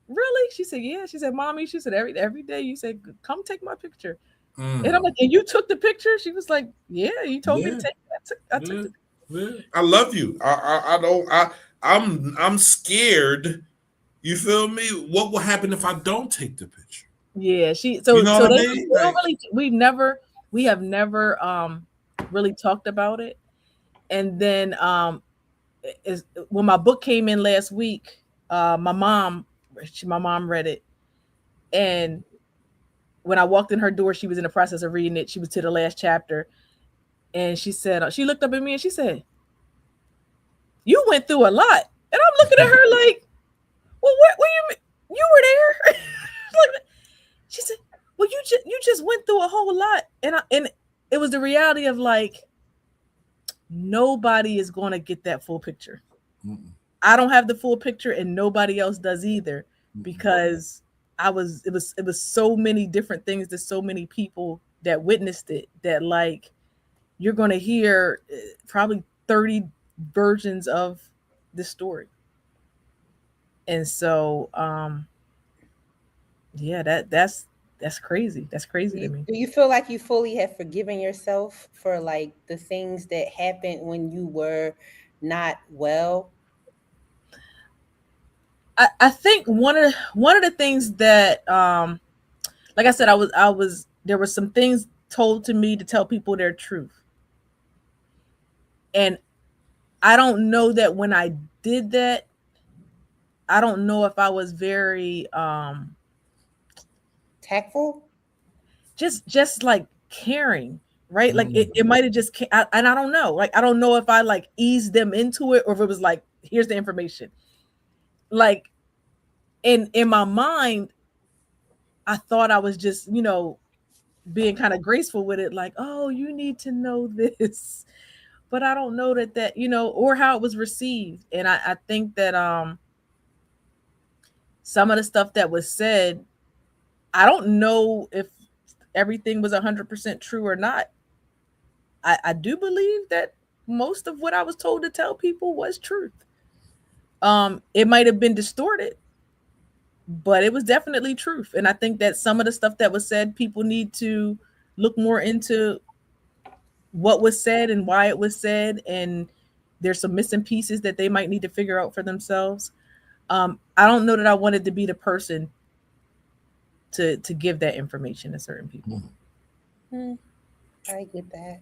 really? She said, yeah. She said, mommy, she said, every day you said, come take my picture. And I'm like, and you took the picture? She was like, yeah, you told me to take it. I took the picture. Yeah. I love you. I'm scared. You feel me? What will happen if I don't take the picture? Yeah, you know what I mean? We have never really talked about it. And then when my book came in last week, my mom read it, and when I walked in her door, she was in the process of reading it. She was to the last chapter, and she said, she looked up at me and she said, "You went through a lot." And I'm looking at her like, "Well, what you mean? You were there?" She said, "Well, you just went through a whole lot," and it was the reality of like, nobody is going to get that full picture. Mm-mm. I don't have the full picture, and nobody else does either, because it was so many different things to so many people that witnessed it, that like, you're going to hear probably 30 versions of this story. And so, yeah, that's crazy. That's crazy to me. Do you feel like you fully have forgiven yourself for like the things that happened when you were not well? I think one of the things that, like I said, there were some things told to me to tell people their truth. And I don't know that when I did that, I don't know if I was very tactful, just like caring, right? Like it might have just, and I don't know, like I don't know if I like eased them into it or if it was like, here's the information. Like in my mind, I thought I was just, being kind of graceful with it, like, oh, you need to know this, but I don't know that or how it was received. And I think that some of the stuff that was said, I don't know if everything was 100% true or not. I do believe that most of what I was told to tell people was truth. It might have been distorted, but it was definitely truth. And I think that some of the stuff that was said, people need to look more into what was said and why it was said. And there's some missing pieces that they might need to figure out for themselves. I don't know that I wanted to be the person to give that information to certain people. I get that.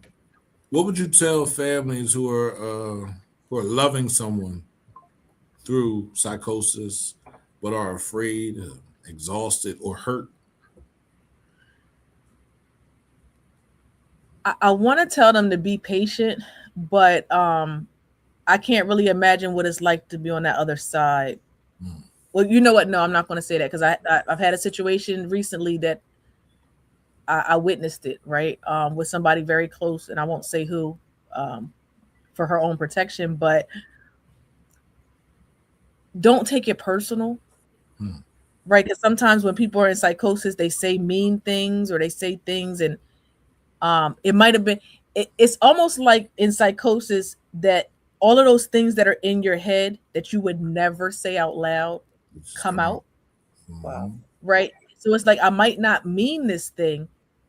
What would you tell families who are loving someone through psychosis, but are afraid, exhausted, or hurt? I want to tell them to be patient, but I can't really imagine what it's like to be on that other side. Well, you know what? No, I'm not going to say that, because I've had a situation recently that I witnessed it, right, with somebody very close, and I won't say who, for her own protection, but don't take it personal, right? Because sometimes when people are in psychosis, they say mean things or they say things, and it might have been, it's almost like in psychosis that all of those things that are in your head that you would never say out loud come out. Wow. Right? So it's like, I might not mean this thing,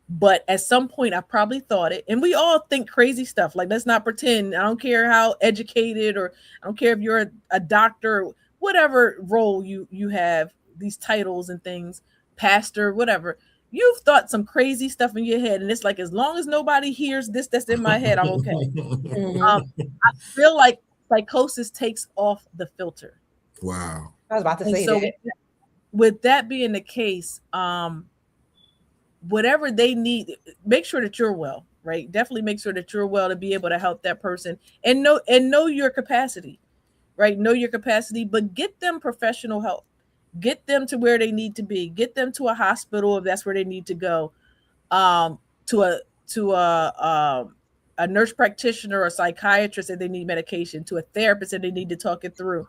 but at some point I probably thought it. And we all think crazy stuff. Like, let's not pretend. I don't care how educated, or I don't care if you're a doctor, whatever role you have, these titles and things, pastor, whatever. You've thought some crazy stuff in your head, and it's like, as long as nobody hears this that's in my head, I'm okay. I feel like psychosis takes off the filter. Wow. I was about to say that. With that being the case, whatever they need, make sure that you're well, right? Definitely make sure that you're well to be able to help that person, and know your capacity, right? Know your capacity, but get them professional help. Get them to where they need to be. Get them to a hospital if that's where they need to go. To a nurse practitioner or a psychiatrist if they need medication. To a therapist if they need to talk it through.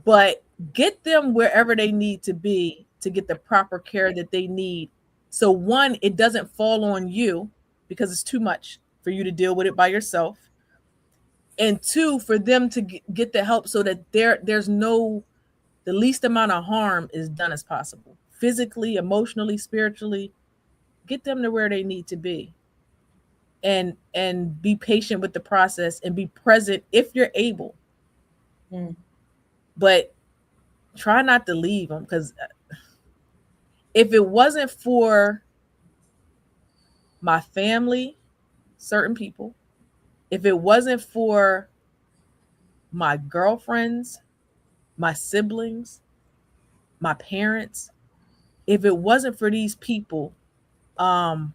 But get them wherever they need to be to get the proper care that they need. So one, it doesn't fall on you because it's too much for you to deal with it by yourself. And two, for them to get the help so that there's no, the least amount of harm is done as possible. Physically, emotionally, spiritually, get them to where they need to be. And be patient with the process and be present if you're able. But try not to leave them, because if it wasn't for my family, certain people, if it wasn't for my girlfriends, my siblings, my parents, if it wasn't for these people, I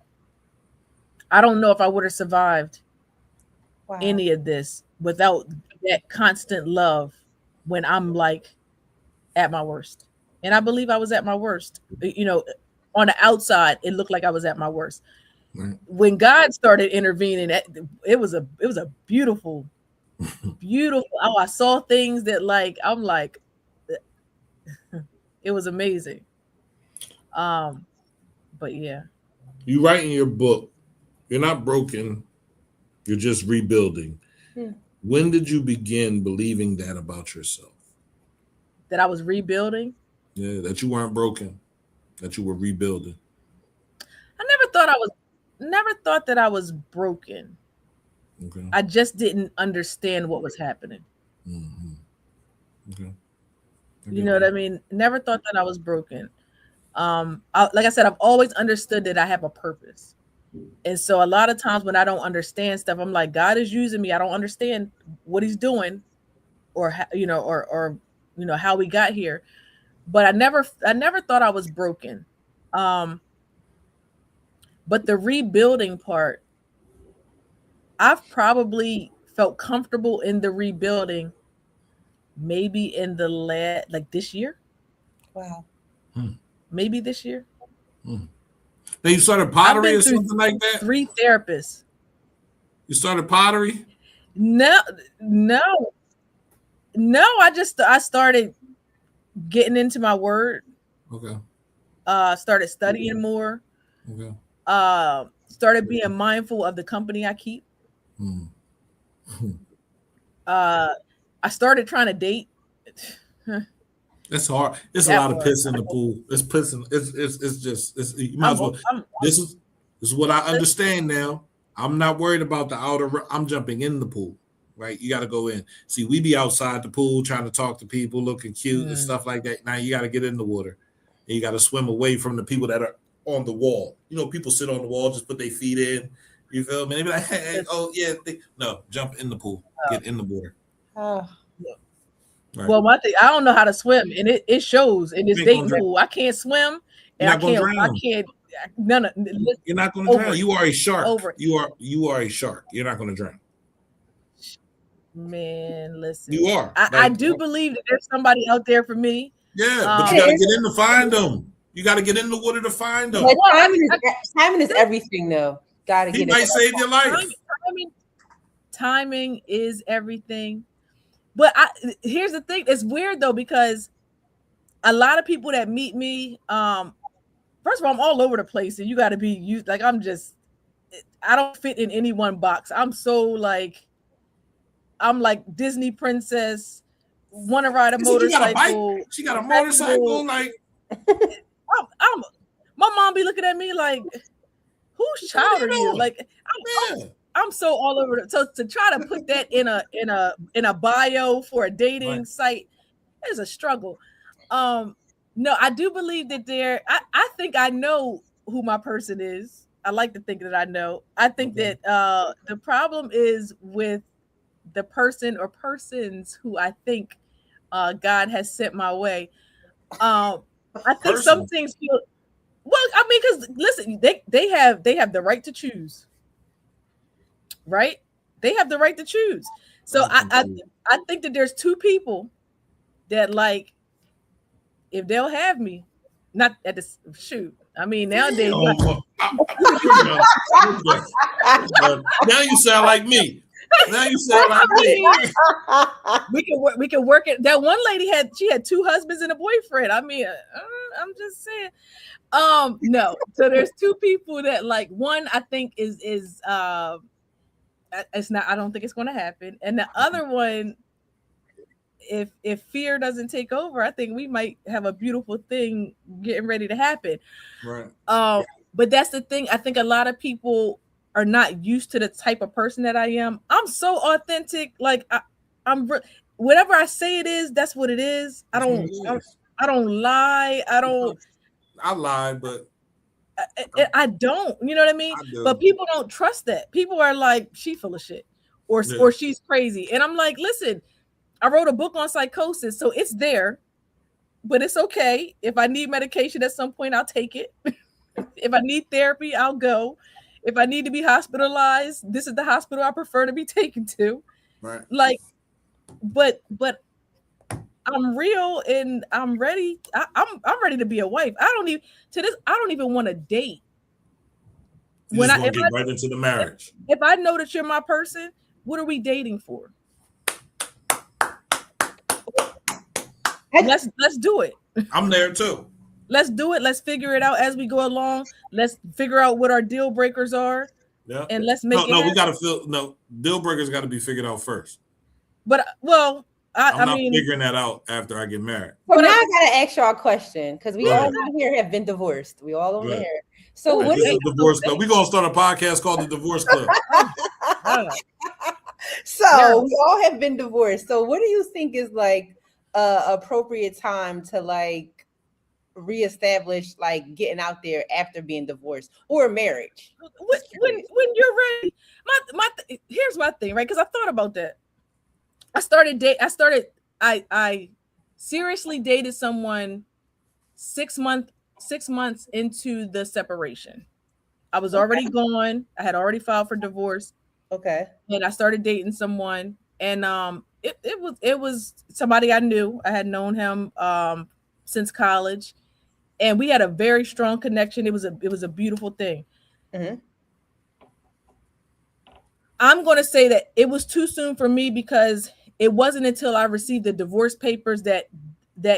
don't know if I would have survived any of this without that constant love when I'm like at my worst. And I believe I was at my worst. You know, on the outside, it looked like I was at my worst. Right. When God started intervening, it was a beautiful, beautiful. Oh, I saw things that I'm like, it was amazing. But yeah. You write in your book, you're not broken, you're just rebuilding. When did you begin believing that about yourself? That I was rebuilding? Yeah, that you weren't broken, that you were rebuilding. I never thought that I was broken. Okay. I just didn't understand what was happening. Mm-hmm. Okay. You know what I mean? Never thought that I was broken. Like I said, I've always understood that I have a purpose. And so a lot of times when I don't understand stuff, I'm like, God is using me. I don't understand what he's doing or how we got here. But I never thought I was broken. But the rebuilding part, I've probably felt comfortable in the rebuilding maybe in the this year. Wow. Maybe this year. Now you started pottery or something like that? 3 therapists. You started pottery? No. I started getting into my word. Okay. Started studying more. Okay. Started being mindful of the company I keep. I started trying to date. It's hard. It's a lot of piss in the pool. It's pissing. It's you might as well. This is what I understand now. I'm not worried about the outer. I'm jumping in the pool. Right? You got to go in. See, we be outside the pool trying to talk to people, looking cute and stuff like that. Now you got to get in the water. And you got to swim away from the people that are on the wall. You know, people sit on the wall, just put their feet in. You feel me? They be like, hey, oh yeah. No, jump in the pool. Get in the water. Right. Well, one thing, I don't know how to swim, and it shows in this dating pool. I can't swim, and I can't. None of. You're not going to drown. You are a shark. You are a shark. You're not going to drown. Man, listen. You are. I do believe that there's somebody out there for me. Yeah, but you got to get in to find them. You got to get in the water to find them. But timing is everything, though. Got to get. He might save your life. Timing is everything. But here's the thing. It's weird though, because a lot of people that meet me, first of all, I'm all over the place, and you got to be used. Like I don't fit in any one box. I'm like Disney princess, want to ride a motorcycle. She got a motorcycle. Like my mom be looking at me like, whose child are you? Like I'm so all over it. So to try to put that in a bio for a dating site is a struggle. No, I do believe that I think I know who my person is. I like to think that I know. I think that the problem is with the person or persons who I think God has sent my way. I think some things feel because listen, they have the right to choose. Right? They have the right to choose. So I think that there's 2 people that if they'll have me, not at the shoot. I mean, nowadays, now you sound like me. Now you sound like me. we can work it. That one lady had 2 husbands and a boyfriend. I mean, I'm just saying. No. So there's 2 people that like. One I think is it's not. I don't think it's going to happen. And the other one, if fear doesn't take over, I think we might have a beautiful thing getting ready to happen. Right. But that's the thing. I think a lot of people are not used to the type of person that I am. I'm so authentic. Like I'm whatever I say it is, that's what it is. I don't lie. I lie, but I don't. You know what I mean? But people don't trust that. People are like, she full of shit, or she's crazy. And I'm like, listen, I wrote a book on psychosis, so it's there, but it's okay. If I need medication at some point, I'll take it. If I need therapy, I'll go. If I need to be hospitalized, this is the hospital I prefer to be taken to. Right. Like, but I'm real and I'm ready. I'm ready to be a wife. I don't even want to date. You just want to get right into the marriage. If I know that you're my person, what are we dating for? Let's do it. I'm there too. Let's do it. Let's figure it out as we go along. Let's figure out what our deal breakers are. Yeah. And let's make we got to deal breakers got to be figured out first. But I'm not figuring that out after I get married. So now I gotta ask y'all a question because we all on here have been divorced. We all on here. So what is the Divorce Club? We're gonna start a podcast called the Divorce Club. So we all have been divorced. So what do you think is like appropriate time to like reestablish like getting out there after being divorced or marriage? When you're ready. Here's my thing, right? Because I thought about that. I seriously dated someone 6 months into the separation. I was already gone. I had already filed for divorce. Okay. And I started dating someone, and it was somebody I knew. I had known him since college, and we had a very strong connection. It was a beautiful thing. Mm-hmm. I'm going to say that it was too soon for me because it wasn't until I received the divorce papers that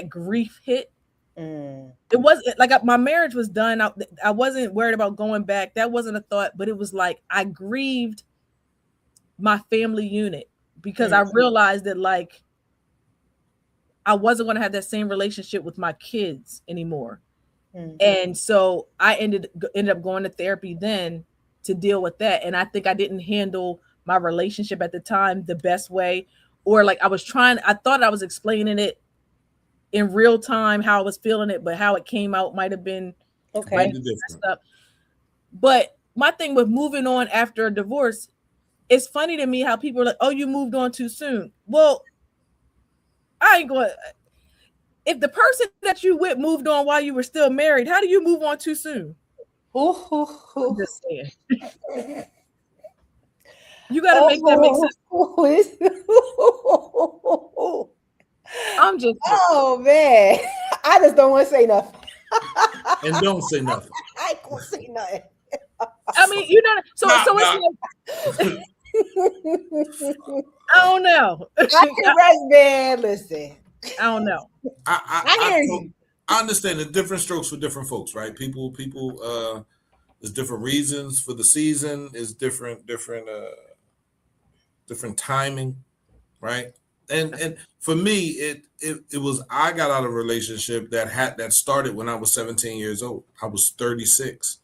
grief hit. It wasn't like my marriage was done. I wasn't worried about going back. That wasn't a thought, but it was like I grieved my family unit because I realized that like I wasn't going to have that same relationship with my kids anymore. And so I ended up going to therapy then to deal with that. And I think I didn't handle my relationship at the time the best way, or like I thought I was explaining it in real time, how I was feeling it, but how it came out might've been okay. But my thing with moving on after a divorce, it's funny to me how people are like, oh, you moved on too soon. Well, I ain't going. If the person that you with moved on while you were still married, how do you move on too soon? I'm just saying. You got to make that make sense. I'm just. Oh man, I just don't want to say nothing. And don't say nothing. I ain't gonna say nothing. I mean, you know, so it's like, I don't know. I can rest, man. Listen, I don't know. I hear you. I understand the different strokes for different folks, right? People there's different reasons for the season, is different timing, right? And for me, it was, I got out of a relationship that started when I was 17 years old. I was 36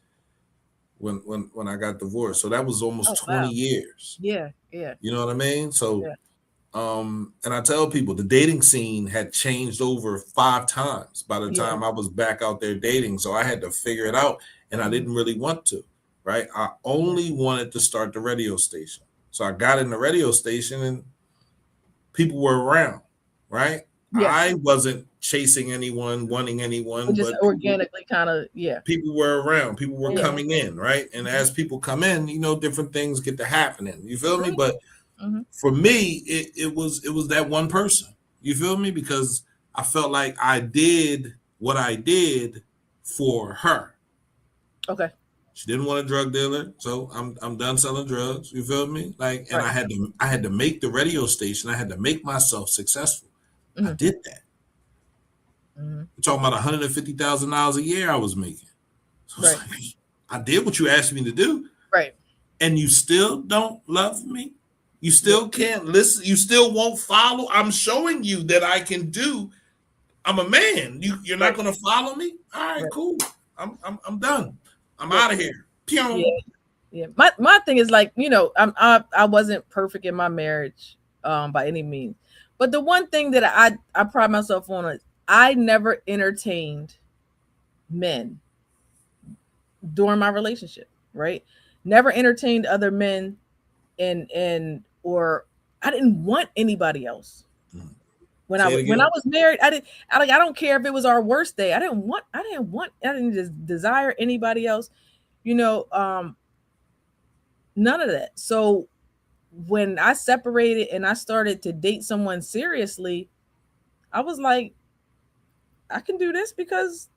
when I got divorced. So that was almost 20 years. Yeah. You know what I mean? So and I tell people the dating scene had changed over 5 times by the time I was back out there dating. So I had to figure it out, and I didn't really want to, right? I only wanted to start the radio station. So I got in the radio station and people were around, right? Yeah. I wasn't chasing anyone, wanting anyone, just but organically kind of, people were around, people were coming in, right? And as people come in, you know, different things get to happening. You feel me? But for me, it was that one person. You feel me? Because I felt like I did what I did for her. Okay. She didn't want a drug dealer, so I'm done selling drugs. You feel me? Like, and Right. I had to make the radio station. I had to make myself successful. I Mm-hmm. did that. Mm-hmm. We're talking about $150,000 a year I was making. So Right. like, I did what you asked me to do, Right. and you still don't love me. You still can't listen. You still won't follow. I'm showing you that I can do. I'm a man. You're not Right. going to follow me. All right, Right. cool. I'm done. I'm Yeah. out of here. Yeah. Pew. Yeah. My thing is like, I wasn't perfect in my marriage by any means. But the one thing that I pride myself on is I never entertained men during my relationship, right? Never entertained other men or I didn't want anybody else. When Say I it was again. married, I don't care if it was our worst day. I didn't just desire anybody else, none of that. So when I separated and I started to date someone seriously, I was like, I can do this because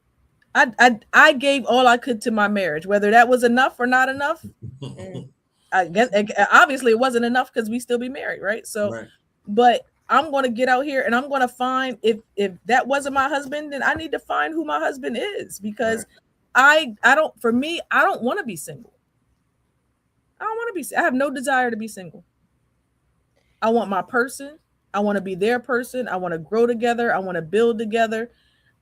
I gave all I could to my marriage, whether that was enough or not enough. I guess obviously it wasn't enough because we still be married, right? So, Right. but I'm going to get out here and I'm going to find if that wasn't my husband, then I need to find who my husband is because I don't want to be single. I don't want to be. I have no desire to be single. I want my person. I want to be their person. I want to grow together. I want to build together.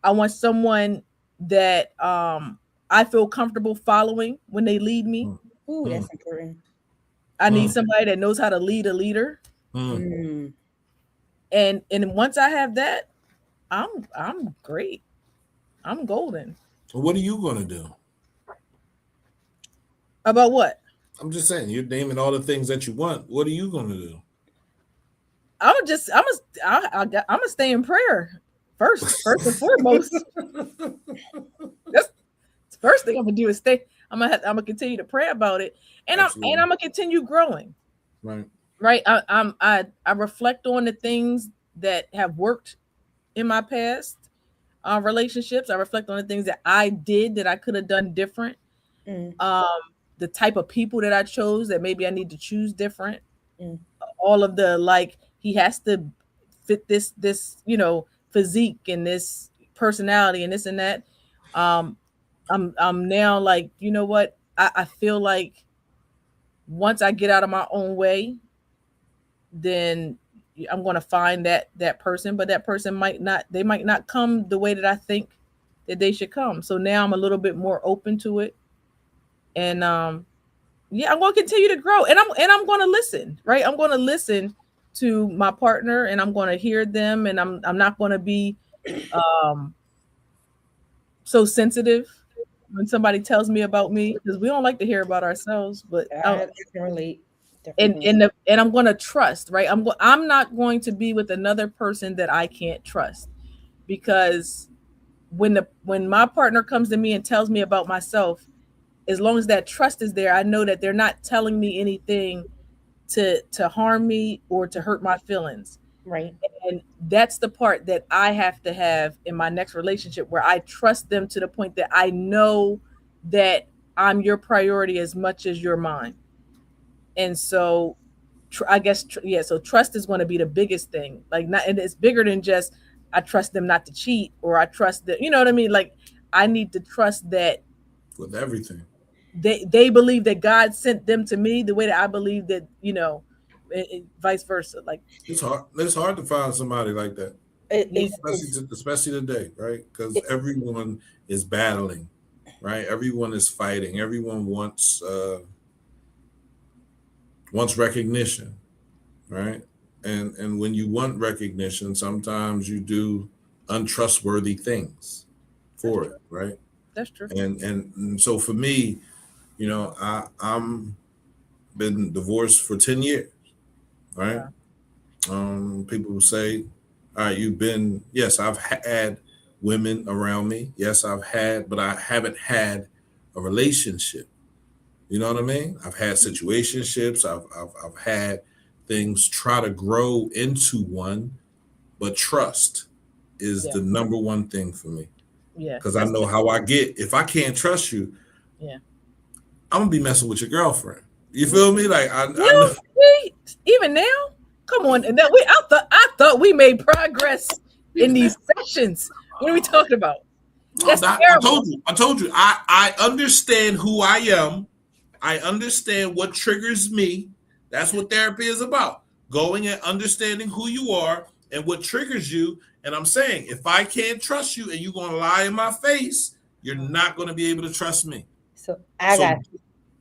I want someone that I feel comfortable following when they lead me. Ooh, that's important. I need somebody that knows how to lead a leader. And once I have that, I'm great. I'm golden. What are you gonna do? About what? I'm just saying, you're naming all the things that you want. What are you gonna do? I'm gonna stay in prayer first and foremost. That's the first thing I'm gonna do is stay. I'm gonna continue to pray about it, and Absolutely. I'm gonna continue growing. Right. I reflect on the things that have worked in my past relationships. I reflect on the things that I did that I could have done different. The type of people that I chose that maybe I need to choose different. All of the like, he has to fit this physique and this personality and this and that. I'm now like, you know what? I feel like once I get out of my own way, then I'm going to find that person, but that person might not come the way that I think that they should come. So now I'm a little bit more open to it. And I'm going to continue to grow, and I'm going to listen, right? I'm going to listen to my partner, and I'm going to hear them, and I'm not going to be so sensitive when somebody tells me about me, because we don't like to hear about ourselves. But I can relate. And I'm going to trust, right? I'm not going to be with another person that I can't trust, because when my partner comes to me and tells me about myself, as long as that trust is there, I know that they're not telling me anything to harm me or to hurt my feelings. Right. And that's the part that I have to have in my next relationship, where I trust them to the point that I know that I'm your priority as much as you're mine. And so I guess, so trust is going to be the biggest thing. Like, not, and it's bigger than just, I trust them not to cheat, or I trust that, you know what I mean? Like, I need to trust that with everything. They believe that God sent them to me the way that I believe that, vice versa. Like, it's hard to find somebody like that, especially today, right? Because everyone is battling, right? Everyone is fighting. Everyone wants recognition, right? And when you want recognition, sometimes you do untrustworthy things for it, right? That's true. And so for me, I'm been divorced for 10 years, right? Yeah. People will say, all right, yes, I've had women around me. Yes, but I haven't had a relationship. You know what I mean? I've had situationships. I've had things try to grow into one, but trust is the number one thing for me. Yeah. Because I know how I get. If I can't trust you, yeah, I'm gonna be messing with your girlfriend. You feel me? Like I you know. see, even now, come on. And I thought we made progress in these sessions. What are we talking about? That's terrible. I told you. I understand who I am. I understand what triggers me. That's what therapy is about. Going and understanding who you are and what triggers you. And I'm saying, if I can't trust you and you're gonna lie in my face, you're not gonna be able to trust me. So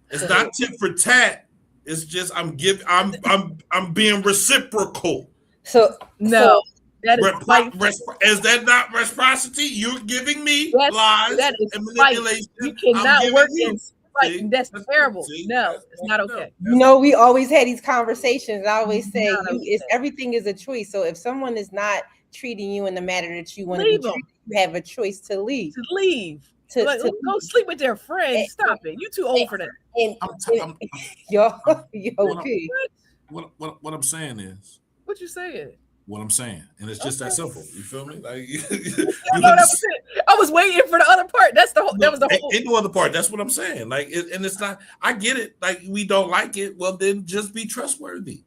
it's not tit for tat. It's just I'm being reciprocal. So that is that not reciprocity? You're giving me lies and manipulation. You cannot work in spite. That's terrible. No, it's not okay. We always had these conversations. I always say everything is a choice. So if someone is not treating you in the manner that you want to be treated, you have a choice to leave. To go sleep with their friends. Stop it. You too old for that. What I'm saying is. What you saying? What I'm saying, and it's just that simple. You feel me? Like I was waiting for the other part. That was the whole. Ain't no other part. That's what I'm saying. Like, and it's not. I get it. Like, we don't like it. Well, then just be trustworthy.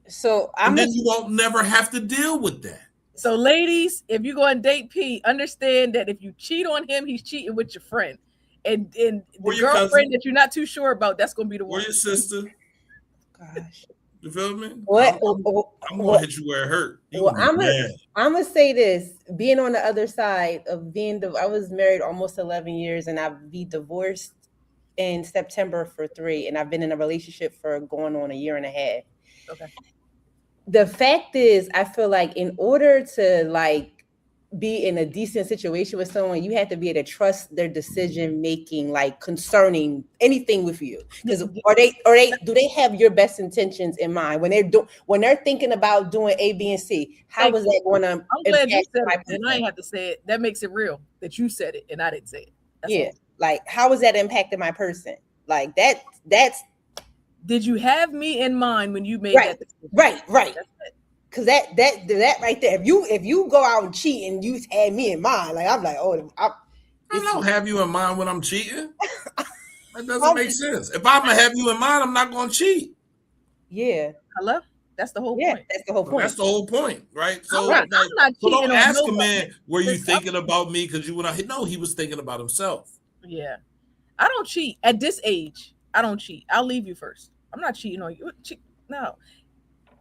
So then you won't never have to deal with that. So, ladies, if you go and date P, understand that if you cheat on him, he's cheating with your friend, and the girlfriend that you're not too sure about, that's gonna be the one. Or your sister. Gosh. You feel me? What? I'm gonna hit you where it hurt. I'm gonna say this: being on the other side of I was married almost 11 years, and I'll be divorced in September for 3, and I've been in a relationship for going on a year and a half. Okay. The fact is, I feel like in order to be in a decent situation with someone, you have to be able to trust their decision making, concerning anything with you. Because do they have your best intentions in mind when they're thinking about doing A, B, and C? How is that going to? I'm glad you said it, and I ain't have to say it. That makes it real that you said it and I didn't say it. That's how is that impacting my person? That's. Did you have me in mind when you made that decision? Right. Because that right there, if you go out and cheat and you had me in mind, I'm like, I don't have you in mind when I'm cheating. That doesn't make sense. If I'm gonna have you in mind, I'm not gonna cheat. Yeah. Hello. That's the whole point. That's the whole point. That's the whole point, right? So, I'm not so don't ask a man, were you thinking about me because you would no, he was thinking about himself. Yeah. I don't cheat at this age. I don't cheat. I'll leave you first. I'm not cheating on you. No.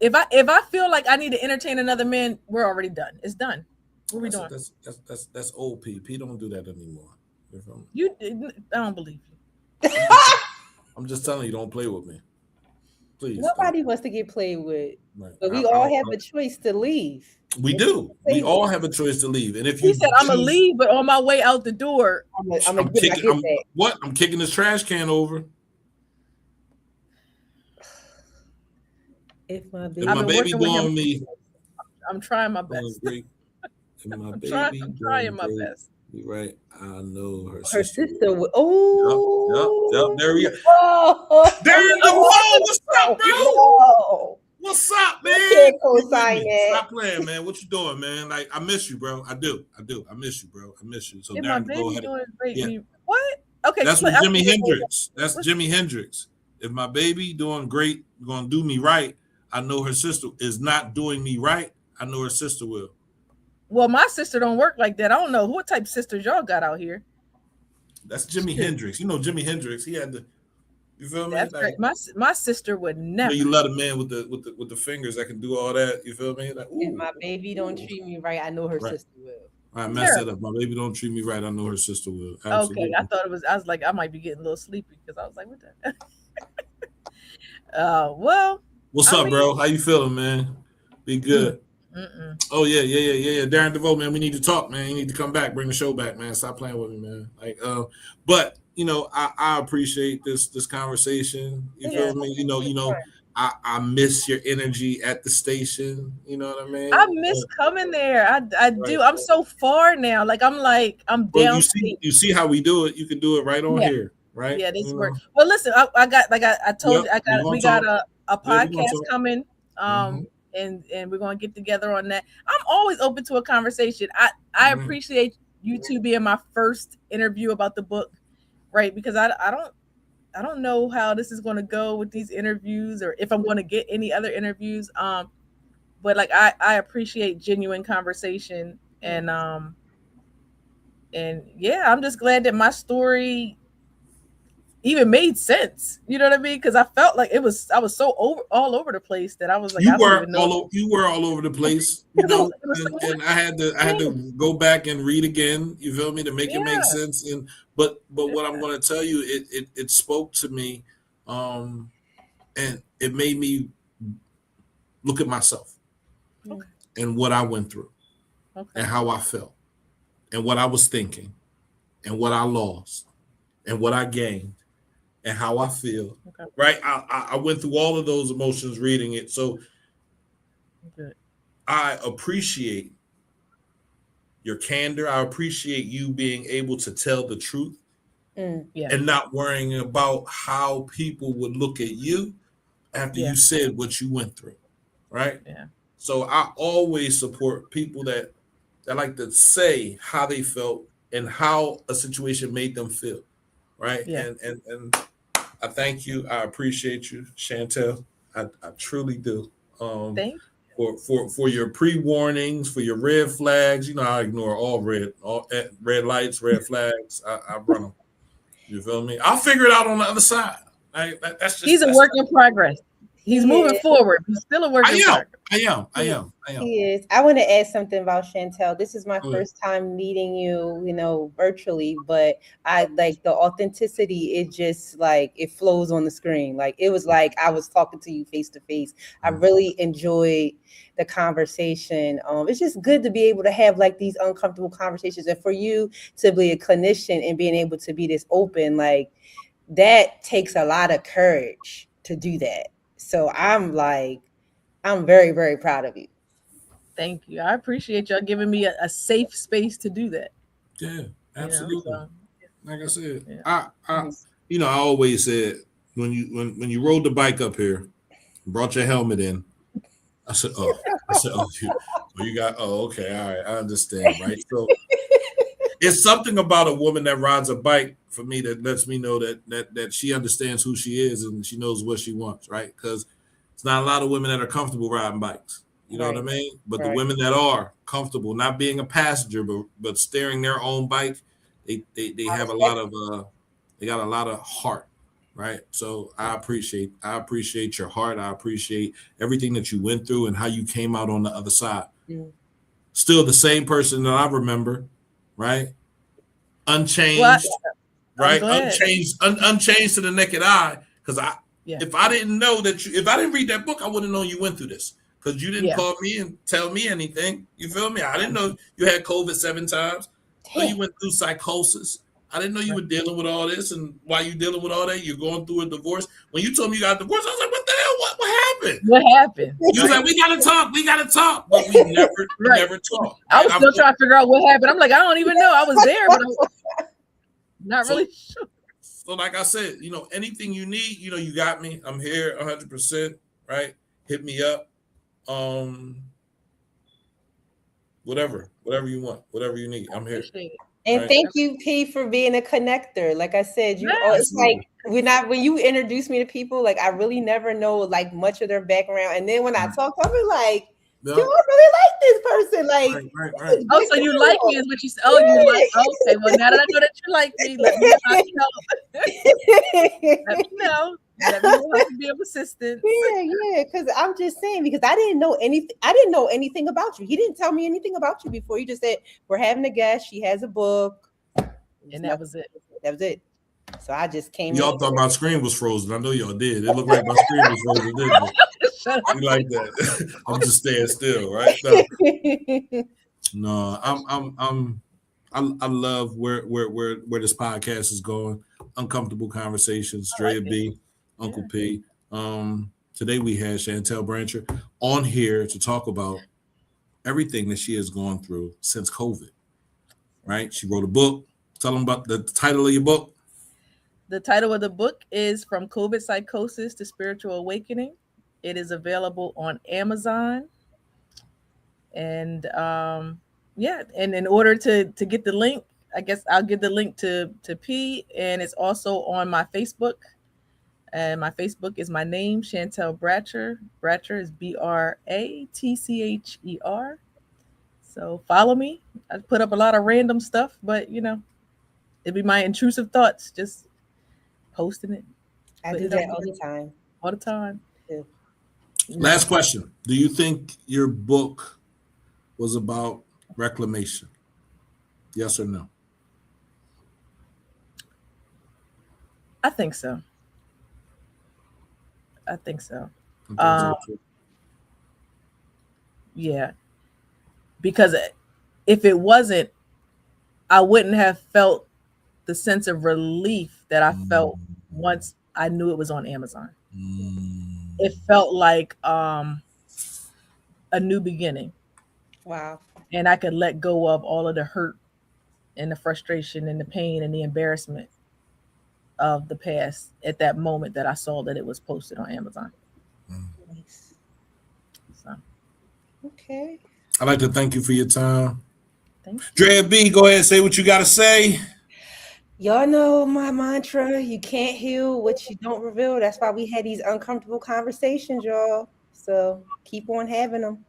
If I feel like I need to entertain another man, we're already done. It's done. What are we doing? That's old P. P don't do that anymore. I don't believe you. I'm just telling you, don't play with me. Please. Nobody wants to get played with. Right. But we all have a choice to leave. We do. We all have a choice to leave. And if he said, I'm gonna leave, but on my way out the door, I'm kicking this trash can over. If my baby born me, I'm trying my best. I'm trying my best. You're right. I know her sister. Oh, yep, there we go. Oh, there you go. What's up, bro? Oh. What's up, man? Can't co-sign that. Stop playing, man. What you doing, man? Like, I miss you, bro. I do. I miss you, bro. I miss you. So Darren, go ahead. What? Okay. That's what Jimi Hendrix. That's Jimi Hendrix. If my baby doing great, gonna do me right, I know her sister is not doing me right. I know her sister will. Well, my sister don't work like that. I don't know what type of sisters y'all got out here. That's Jimi Hendrix. You know Jimi Hendrix. He had the. You feel me? That's right. My sister would never. You let a man with the fingers that can do all that. You feel me? Like, if my baby don't treat me right, I know her sister will. I messed that up. My baby don't treat me right, I know her sister will. Absolutely. Okay, I thought it was. I was like, I might be getting a little sleepy because I was like, what the. Well. What's up, bro? How you feeling, man? Be good. Oh yeah. Darren DeVoe, man, we need to talk, man. You need to come back, bring the show back, man. Stop playing with me, man. But I appreciate this conversation. You feel me? I miss your energy at the station. You know what I mean? I miss coming there. I do. I'm so far now. I'm down. You see how we do it. You can do it right on here, right? Yeah, this works. Well, listen, I got I told you, we got a podcast coming. And we're gonna get together on that. I'm always open to a conversation. I appreciate you two being my first interview about the book, right? Because I don't know how this is going to go with these interviews or if I'm going to get any other interviews. But like I appreciate genuine conversation and yeah, I'm just glad that my story even made sense. You know what I mean? Because I felt like I was so all over the place that I was like, I don't even know. You were all over the place, you know, and I had to go back and read again. You feel me, to make it make sense. And but what I'm going to tell you, it spoke to me, and it made me look at myself and what I went through, and how I felt, and what I was thinking, and what I lost, and what I gained, and how I feel. Right? I went through all of those emotions reading it. So I appreciate your candor. I appreciate you being able to tell the truth and not worrying about how people would look at you after you said what you went through. Right? Yeah. So I always support people that like to say how they felt and how a situation made them feel. Right? Yeah. And I thank you. I appreciate you, Chantel. I truly do. Thank you. For your pre-warnings, for your red flags. You know, I ignore all red lights, red flags. I run them. You feel me? I'll figure it out on the other side. That's just. He's a work in progress. He's moving forward. He's still a work in progress. I am. He is. I want to add something about Chantel. This is my first time meeting you, you know, virtually, but I like the authenticity. It just like it flows on the screen. Like it was like I was talking to you face to face. I really enjoyed the conversation. It's just good to be able to have like these uncomfortable conversations, and for you to be a clinician and being able to be this open, like that takes a lot of courage to do that. So I'm very, very proud of you. Thank you. I appreciate y'all giving me a safe space to do that. Yeah, absolutely. You know, like I said, I I always said when you rode the bike up here, brought your helmet in, I said, you got, okay, all right, I understand, right? So it's something about a woman that rides a bike for me that lets me know that she understands who she is and she knows what she wants, right? Because it's not a lot of women that are comfortable riding bikes. You know what I mean? But the women that are comfortable, not being a passenger, but steering their own bike, they have a lot of they got a lot of heart, right? So I appreciate your heart. I appreciate everything that you went through and how you came out on the other side. Still the same person that I remember, right? Unchanged, right? Unchanged to the naked eye. Because if I didn't know that if I didn't read that book, I wouldn't know you went through this. Because you didn't call me and tell me anything. You feel me? I didn't know you had COVID 7 times. I know you went through psychosis. I didn't know you were dealing with all this. And while you're dealing with all that, you're going through a divorce. When you told me you got divorced, I was like, what the hell? What happened? What happened? You was like, we got to talk. But we never talked. I was still trying to figure out what happened. I'm like, I don't even know. I was there, but I'm not really sure. So like I said, anything you need, you got me. I'm here 100%, right? Hit me up. Whatever you want, whatever you need, I'm here. And thank you, P, for being a connector. Like I said, it's like when you introduce me to people, like I really never know like much of their background. And then when I talk to them, I'm like, yo, I really like this person. Like, right. Oh, so you like me is what you said. Oh, you like, okay. Well, now that I know that you like me, let me know. Let me know. Let me know how to be of assistance. Yeah. Because I'm just saying, because I didn't know anything. I didn't know anything about you. He didn't tell me anything about you before. You just said we're having a guest. She has a book, and that was it. That was it. So I just came. Y'all thought my screen was frozen. I know y'all did. It looked like my screen was frozen, didn't it? You like that? I'm just staying still, right? No, I love where this podcast is going. Uncomfortable Conversations. Drea B Uncle P. Today we had Chantel Bratcher on here to talk about everything that she has gone through since COVID. Right? She wrote a book. Tell them about the title of your book. The title of the book is From COVID Psychosis to Spiritual Awakening. It is available on Amazon. And yeah, and in order to get the link, I guess I'll give the link to P, and it's also on my Facebook. And my Facebook is my name, Chantel Bratcher. Bratcher is Bratcher. So follow me. I put up a lot of random stuff, but it'd be my intrusive thoughts, just posting it. I do that all the time. All the time. Yeah. Last question. Do you think your book was about reclamation? Yes or no? I think so. Yeah. Because if it wasn't, I wouldn't have felt the sense of relief that I felt once I knew it was on Amazon. It felt like a new beginning. Wow. And I could let go of all of the hurt and the frustration and the pain and the embarrassment of the past at that moment that I saw that it was posted on Amazon. Nice. So. Okay. I'd like to thank you for your time. Thanks. Drea B, go ahead and say what you got to say. Y'all know my mantra, you can't heal what you don't reveal. That's why we had these uncomfortable conversations, y'all. So keep on having them.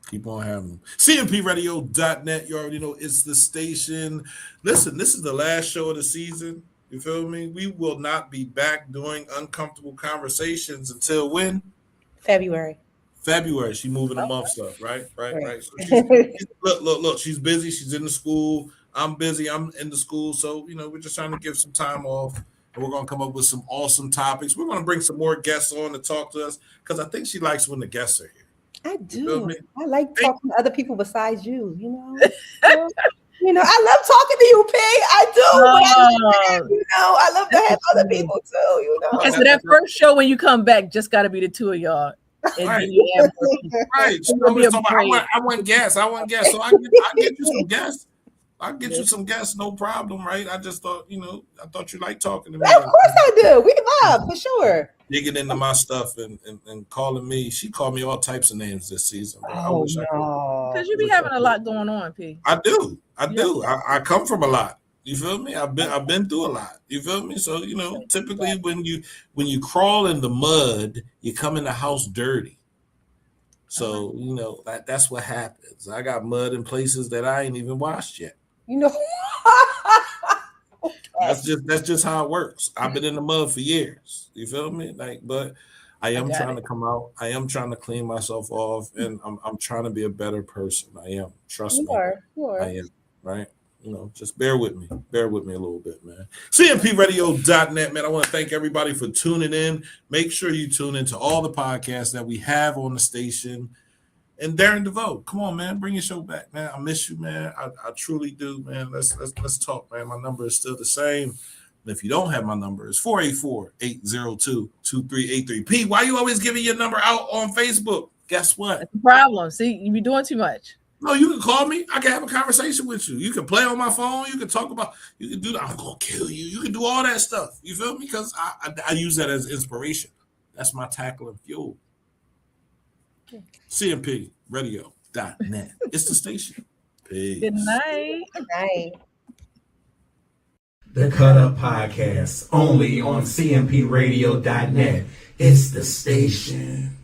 Keep on having them. CMPradio.net. You already know it's the station. Listen, this is the last show of the season. You feel me? We will not be back doing uncomfortable conversations until when? February. She's moving a month stuff, right? So look. She's busy. She's in the school. I'm busy. I'm in the school. So, we're just trying to give some time off. And we're going to come up with some awesome topics. We're going to bring some more guests on to talk to us because I think she likes when the guests are here. I do. I like talking to other people besides you, I love talking to you, P. I do. I love to have other people too, Okay, so that first show when you come back just got to be the two of y'all. Right. I want guests. So I'll get you some guests. I'll get you some guests, no problem, right? I just thought, I thought you liked talking to me. Of course I do. We love, for sure. Digging into my stuff and calling me. She called me all types of names this season. Oh, no. Because you be having a lot going on, P. I do. I come from a lot. You feel me? I've been through a lot. You feel me? So, typically when you crawl in the mud, you come in the house dirty. So, that's what happens. I got mud in places that I ain't even washed yet. That's just how it works. I've been in the mud for years. You feel me? But I am trying to come out. I am trying to clean myself off, and I'm trying to be a better person. I am. Trust me. You are. I am. Right. Just bear with me. Bear with me a little bit, man. CMPradio.net, man. I want to thank everybody for tuning in. Make sure you tune into all the podcasts that we have on the station. And Darren DeVoe, come on, man. Bring your show back, man. I miss you, man. I truly do, man. Let's talk, man. My number is still the same. And if you don't have my number, it's 484-802-2383. P, why you always giving your number out on Facebook? Guess what? That's the problem. See, you be doing too much. No, you can call me. I can have a conversation with you. You can play on my phone. You can talk about, you can do that. I'm going to kill you. You can do all that stuff. You feel me? Because I use that as inspiration. That's my tackling fuel. CMPradio.net. It's the station. Peace. Good night. Good night. The Cut Up Podcast, only on CMPradio.net. It's the station.